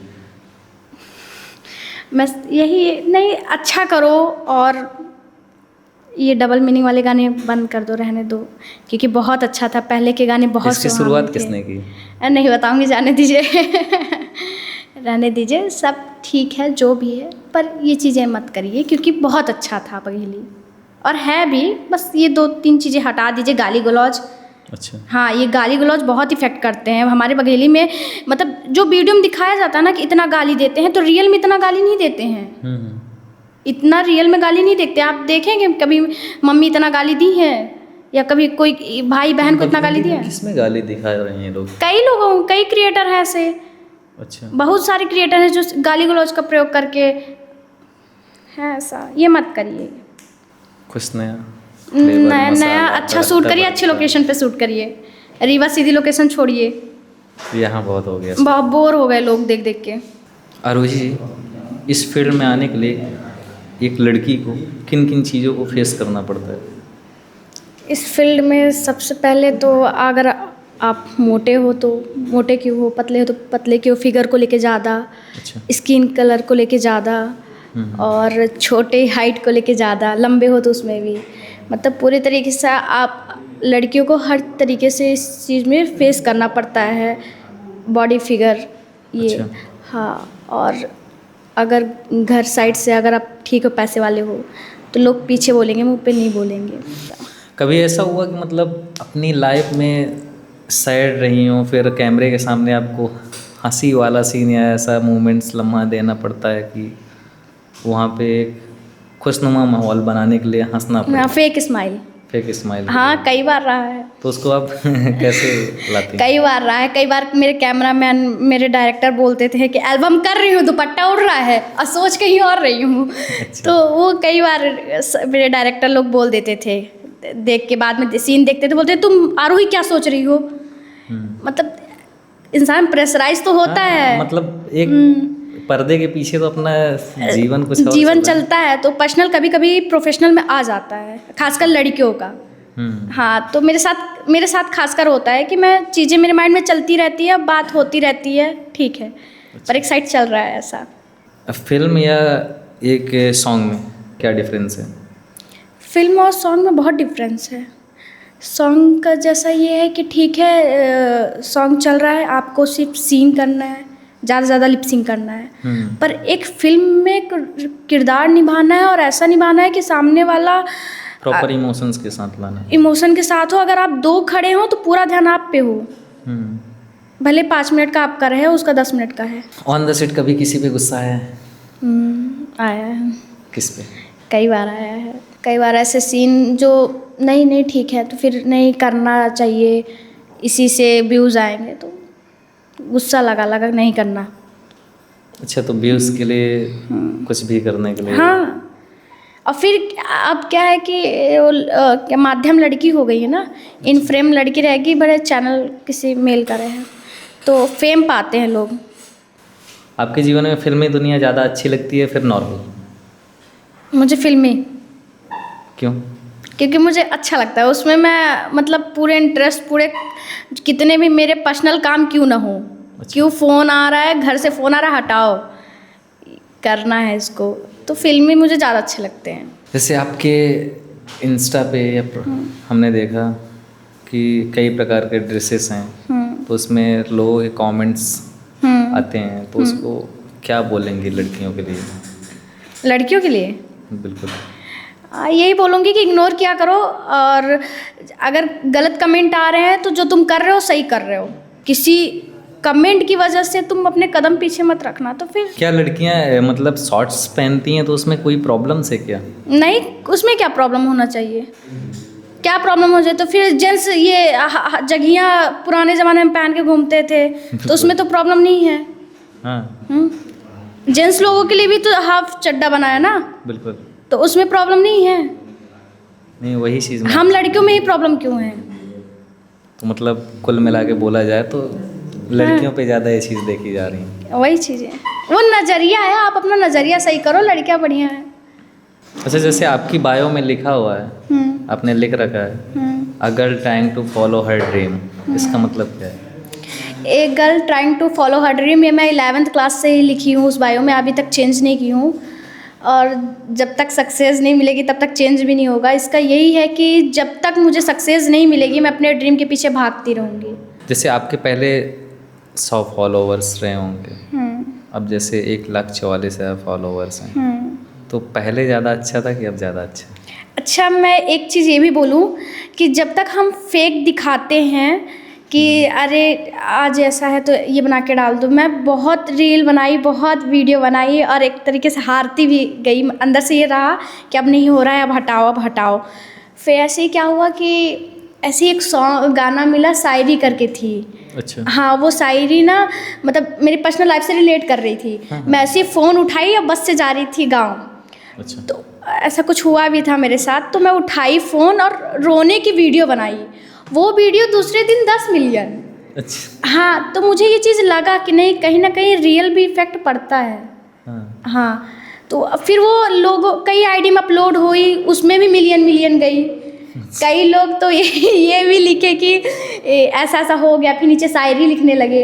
मैं यही नहीं, अच्छा करो और ये डबल मीनिंग वाले गाने बंद कर दो, रहने दो, क्योंकि बहुत अच्छा था पहले के गाने, बहुत इसकी शुरुआत किसने की? नहीं बताऊंगी, जाने दीजिए। रहने दीजिए, सब ठीक है जो भी है, पर ये चीज़ें मत करिए क्योंकि बहुत अच्छा था बघेली, और है भी, बस ये 2-3 चीज़ें हटा दीजिए। गाली गलौज, अच्छा, हाँ, ये गाली गलौज बहुत इफेक्ट करते हैं हमारे बघेली में। मतलब जो वीडियो में दिखाया जाता है ना कि इतना गाली देते हैं, तो रियल में इतना गाली नहीं देते हैं। इतना रियल में गाली नहीं देखते। आप देखेंगे कभी मम्मी इतना गाली दी है, या कभी कोई भाई बहन को इतना गाली दिया है? किसमें गाली दिखा रहे हैं लोग? कई क्रिएटर हैं ऐसे। अच्छा, बहुत सारे क्रिएटर हैं जो गाली गलौज का प्रयोग करके है ऐसा। ये मत करिए। कुछ नया अच्छा शूट करिए, अच्छे लोकेशन पे शूट करिए। रीवा सीधी लोकेशन छोड़िए, यहाँ बहुत हो गया, बहुत बोर हो गए लोग देख देख के। आरोही जी, इस फील्ड में आने के लिए एक लड़की को किन किन चीज़ों को फेस करना पड़ता है? इस फील्ड में सबसे पहले तो अगर आप मोटे हो तो मोटे क्यों हो, पतले हो तो पतले क्यों, फिगर को लेके ज़्यादा, अच्छा। स्किन कलर को लेके ज़्यादा, और छोटे हाइट को लेके ज़्यादा, लंबे हो तो उसमें भी, मतलब पूरे तरीके से आप लड़कियों को हर तरीके से इस चीज़ में फेस करना पड़ता है, बॉडी फिगर ये। अच्छा। हाँ, और अगर घर साइड से अगर आप ठीक हो, पैसे वाले हो, तो लोग पीछे बोलेंगे, मुँह पे नहीं बोलेंगे। कभी ऐसा हुआ कि मतलब अपनी लाइफ में सैड रही हो, फिर कैमरे के सामने आपको हंसी वाला सीन या ऐसा मोमेंट्स लम्हा देना पड़ता है कि वहाँ पे एक खुशनुमा माहौल बनाने के लिए हंसना पड़ता है, फेक स्माइल। Fake smile? हाँ, कई बार रहा है। तो उसको आप कैसे लाती हैं? कई बार रहा है। कई बार मेरे कैमरामैन, मेरे डायरेक्टर बोलते थे कि एल्बम कर रही हूँ, दुपट्टा उड़ रहा है, और सोच कहीं और रही हूँ। तो वो कई बार मेरे डायरेक्टर लोग बोल देते थे, देख के बाद में सीन देखते थे, बोलते तुम आरोही क्या सोच रही हो। मतलब इंसान प्रेशराइज तो होता है, मतलब एक पर्दे के पीछे तो अपना जीवन कुछ और जीवन चलता है, तो पर्सनल कभी कभी प्रोफेशनल में आ जाता है, खासकर लड़कियों का। हाँ, तो मेरे साथ खासकर होता है कि मैं चीज़ें मेरे माइंड में चलती रहती है, बात होती रहती है, ठीक है, पर एक साइड चल रहा है ऐसा। फिल्म या एक सॉन्ग में क्या डिफरेंस है? फिल्म और सॉन्ग में बहुत डिफरेंस है। सॉन्ग का जैसा ये है कि ठीक है, सॉन्ग चल रहा है, आपको सिर्फ सीन करना है, ज़्यादा से ज़्यादा लिपसिंग करना है, पर एक फिल्म में किरदार निभाना है, और ऐसा निभाना है कि सामने वाला प्रॉपर इमोशंस के साथ लाना, इमोशन के साथ हो। अगर आप दो खड़े हो तो पूरा ध्यान आप पे हो, भले 5 मिनट का आपका रहे, उसका 10 मिनट का है। ऑन द सेट कभी किसी पे गुस्सा आया है? आया है। किस पे? कई बार आया है। कई बार ऐसे सीन जो नहीं ठीक है, तो फिर नहीं करना चाहिए, इसी से व्यूज़ आएंगे, तो गुस्सा लगा नहीं करना। अच्छा, तो व्यूज़ के लिए कुछ भी करने के लिए? हाँ, और फिर अब क्या है कि क्या माध्यम लड़की हो गई है ना, इन फ्रेम लड़की रहेगी, बड़े चैनल किसी मेल का रहे, तो फेम पाते हैं लोग। आपके जीवन में फिल्मी दुनिया ज़्यादा अच्छी लगती है फिर नॉर्मल? मुझे फिल्मी। क्यों? क्योंकि मुझे अच्छा लगता है उसमें, मैं मतलब पूरे इंटरेस्ट, पूरे कितने भी मेरे पर्सनल काम क्यों ना हो, क्यों फ़ोन आ रहा है, घर से फ़ोन आ रहा है, हटाओ, करना है इसको, तो फिल्मी मुझे ज़्यादा अच्छे लगते हैं। जैसे आपके इंस्टा पे या हमने देखा कि कई प्रकार के ड्रेसेस हैं, तो उसमें लोगों के कमेंट्स आते हैं, तो उसको क्या बोलेंगी लड़कियों के लिए? लड़कियों के लिए बिल्कुल यही बोलूँगी कि इग्नोर किया करो, और अगर गलत कमेंट आ रहे हैं तो जो तुम कर रहे हो सही कर रहे हो, किसी कमेंट की वजह से तुम अपने कदम पीछे मत रखना। तो फिर क्या लड़कियां मतलब शॉर्ट्स पहनती हैं तो उसमें कोई प्रॉब्लम है क्या? नहीं, उसमें क्या प्रॉब्लम होना चाहिए, क्या प्रॉब्लम हो जाए? तो फिर जेंट्स ये जगियाँ पुराने ज़माने में पहन के घूमते थे, तो उसमें तो प्रॉब्लम नहीं है। हाँ, जेंट्स लोगों के लिए भी तो हाफ चड्डा बनाया ना, बिल्कुल, तो उसमें प्रॉब्लम नहीं है। नहीं वही चीज़ में हम लड़कियों में ही प्रॉब्लम क्यों है? तो मतलब कुल मिला के बोला जाए तो लड़कियों पे ज़्यादा ये चीज़ देखी जा रही है। वही चीज़ है, वो नज़रिया है, आप अपना नज़रिया सही करो, लड़कियां बढ़िया है। अच्छा, जैसे आपकी बायो में लिखा हुआ है, आपने लिख रखा है a girl trying to follow her dream, इसका मतलब क्या है? A girl trying to follow her dream, ये मैं 11th क्लास से ही लिखी हूँ उस बायो में, अभी तक चेंज नहीं की हूँ, और जब तक सक्सेस नहीं मिलेगी तब तक चेंज भी नहीं होगा। इसका यही है कि जब तक मुझे सक्सेस नहीं मिलेगी मैं अपने ड्रीम के पीछे भागती रहूँगी। जैसे आपके पहले 100 फॉलोवर्स रहे होंगे, अब जैसे 1,44,000 फॉलोवर्स हैं, तो पहले ज़्यादा अच्छा था कि अब ज़्यादा अच्छा? अच्छा, मैं एक चीज़ ये भी बोलूँ कि जब तक हम फेक दिखाते हैं कि अरे आज ऐसा है तो ये बना के डाल दो, मैं बहुत रील बनाई, बहुत वीडियो बनाई, और एक तरीके से हारती भी गई, अंदर से ये रहा कि अब नहीं हो रहा है, अब हटाओ। फिर ऐसे ही क्या हुआ कि ऐसे ही एक सॉन्ग गाना मिला, शायरी करके थी। अच्छा। हाँ, वो शायरी ना मतलब मेरी पर्सनल लाइफ से रिलेट कर रही थी। मैं ऐसे ही फ़ोन उठाई और बस से जा रही थी गाँव। अच्छा। तो ऐसा कुछ हुआ भी था मेरे साथ, तो मैं उठाई फ़ोन और रोने की वीडियो बनाई, वो वीडियो दूसरे दिन 10 मिलियन। अच्छा। हाँ, तो मुझे ये चीज़ लगा कि नहीं, कहीं ना कहीं रियल भी इफेक्ट पड़ता है। हाँ, तो फिर वो लोगों कई आईडी में अपलोड हुई, उसमें भी मिलियन गई, कई लोग तो ये भी लिखे कि ऐसा ऐसा हो गया, फिर नीचे शायरी लिखने लगे।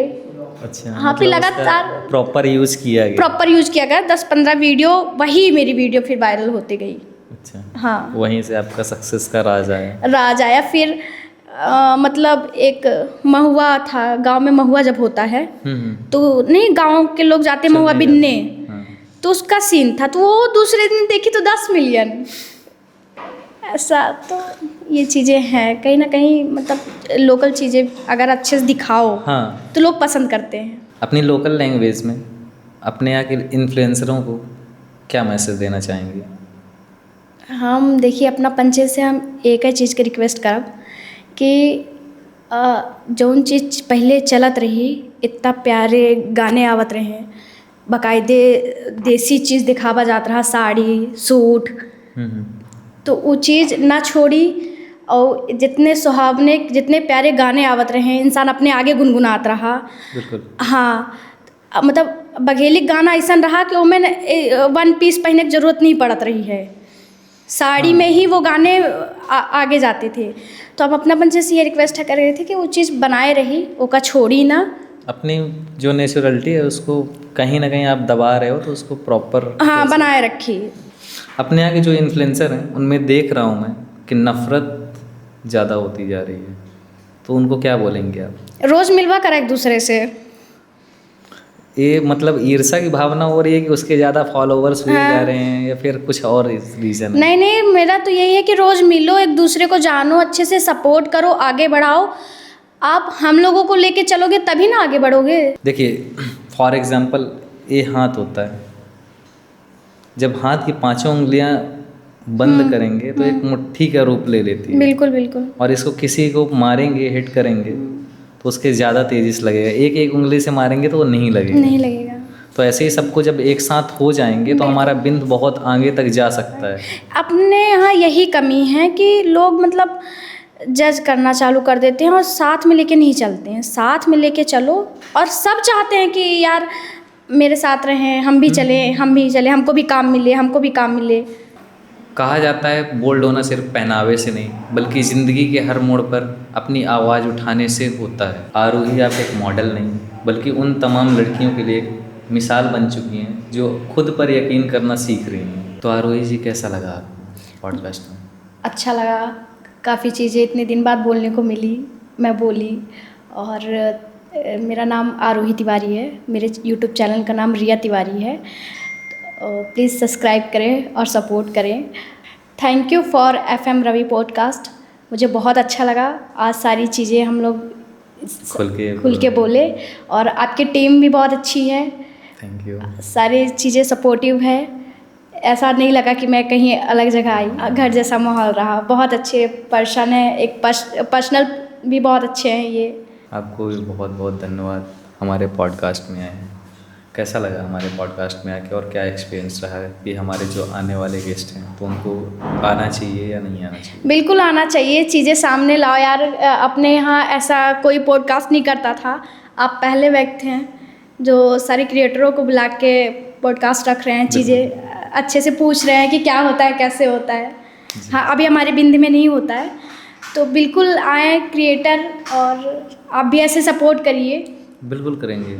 अच्छा, हाँ, फिर लगातार प्रॉपर यूज़ किया गया। प्रॉपर यूज किया गया। 10-15 वीडियो, वही मेरी वीडियो फिर वायरल होती गई। अच्छा, हाँ, वहीं से आपका सक्सेस का राज आया। राज आया। फिर मतलब एक महुआ था, गांव में महुआ जब होता है तो नहीं, गांव के लोग जाते महुआ बिनने, हाँ। तो उसका सीन था, तो वो दूसरे दिन देखी तो 10 मिलियन ऐसा। तो ये चीज़ें हैं कहीं ना कहीं, मतलब लोकल चीज़ें अगर अच्छे से दिखाओ हाँ, तो लोग पसंद करते हैं। अपनी लोकल लैंग्वेज में अपने यहाँ के इन्फ्लुएंसरों को क्या मैसेज देना चाहेंगे? हम देखिए, अपना पंचे से हम एक ही चीज़ के रिक्वेस्ट करब कि जौन चीज़ पहले चलत रही, इतना प्यारे गाने आवत रहे, बाकायदे देसी चीज़ दिखावा जात रहा, साड़ी सूट, तो वो चीज़ ना छोड़ी। और जितने सुहावने, जितने प्यारे गाने आवत रहे, इंसान अपने आगे गुनगुनात रहा। बिल्कुल। हाँ, मतलब बघेली गाना ऐसा रहा कि उमें 1 पीस पहनने की ज़रूरत नहीं पड़त रही है, साड़ी में ही वो गाने आगे जाते थे। तो हम अपना पंचे से ये रिक्वेस्ट कर रहे थे कि वो चीज़ बनाए रही, ओका छोड़ी ना। अपनी जो नेचुरलिटी है उसको कहीं ना कहीं आप दबा रहे हो, तो उसको प्रॉपर हाँ बनाए रखी। अपने यहाँ के जो इन्फ्लुएंसर हैं उनमें देख रहा हूँ मैं कि नफ़रत ज़्यादा होती जा रही है, तो उनको क्या बोलेंगे आप? रोज़ मिलवा कर एक दूसरे से, ये मतलब ईर्ष्या की भावना हो रही है कि उसके ज़्यादा फॉलोवर्स हुए जा रहे हैं, या फिर कुछ और रीज़न है? नहीं नहीं, मेरा तो यही है कि रोज़ मिलो, एक दूसरे को जानो, अच्छे से सपोर्ट करो, आगे बढ़ाओ। आप हम लोगों को लेके चलोगे तभी ना आगे बढ़ोगे। देखिए, फॉर एग्जांपल ये हाथ होता है, जब हाथ की 5 उंगलियां बंद करेंगे तो एक मुट्ठी का रूप ले लेती है। बिल्कुल बिल्कुल। और इसको किसी को मारेंगे, हिट करेंगे तो उसके ज़्यादा तेजी से लगेगा, एक एक उंगली से मारेंगे तो वो नहीं लगेगा। नहीं लगेगा। तो ऐसे ही सबको जब एक साथ हो जाएंगे तो हमारा बिंद बहुत आगे तक जा सकता है। अपने यहाँ यही कमी है कि लोग मतलब जज करना चालू कर देते हैं और साथ में लेके नहीं चलते हैं। साथ में लेके चलो, और सब चाहते हैं कि यार मेरे साथ रहें, हम भी चलें, हमको भी काम मिले, हमको भी काम मिले। कहा जाता है बोल्ड होना सिर्फ पहनावे से नहीं, बल्कि ज़िंदगी के हर मोड़ पर अपनी आवाज़ उठाने से होता है। आरोही आप एक मॉडल नहीं, बल्कि उन तमाम लड़कियों के लिए एक मिसाल बन चुकी हैं जो खुद पर यकीन करना सीख रही हैं। तो आरोही जी, कैसा लगा आपको पॉडकास्ट में? अच्छा लगा, काफ़ी चीज़ें इतने दिन बाद बोलने को मिली, मैं बोली। और मेरा नाम आरोही तिवारी है, मेरे यूट्यूब चैनल का नाम रिया तिवारी है। प्लीज़ सब्सक्राइब करें और सपोर्ट करें। Thank you for FM Ravi podcast. मुझे बहुत अच्छा लगा, आज सारी चीज़ें हम लोग खुल के बोले, और आपकी टीम भी बहुत अच्छी है। Thank you. सारी चीज़ें सपोर्टिव है, ऐसा नहीं लगा कि मैं कहीं अलग जगह आई, घर जैसा माहौल रहा। बहुत अच्छे पर्सन है, एक पर्सनल भी बहुत अच्छे हैं ये। आपको भी बहुत बहुत धन्यवाद हमारे पॉडकास्ट में आए हैं। कैसा लगा हमारे पॉडकास्ट में आके, और क्या एक्सपीरियंस रहा है कि हमारे जो आने वाले गेस्ट हैं तो उनको आना चाहिए या नहीं आना चाहिए? बिल्कुल आना चाहिए, चीज़ें सामने लाओ यार। अपने यहाँ ऐसा कोई पॉडकास्ट नहीं करता था, आप पहले व्यक्ति हैं जो सारे क्रिएटरों को बुला के पॉडकास्ट रख रहे हैं, चीज़ें अच्छे से पूछ रहे हैं कि क्या होता है, कैसे होता है। हाँ, अभी हमारे बिंद में नहीं होता है, तो बिल्कुल आए क्रिएटर, और आप भी ऐसे सपोर्ट करिए। बिल्कुल करेंगे।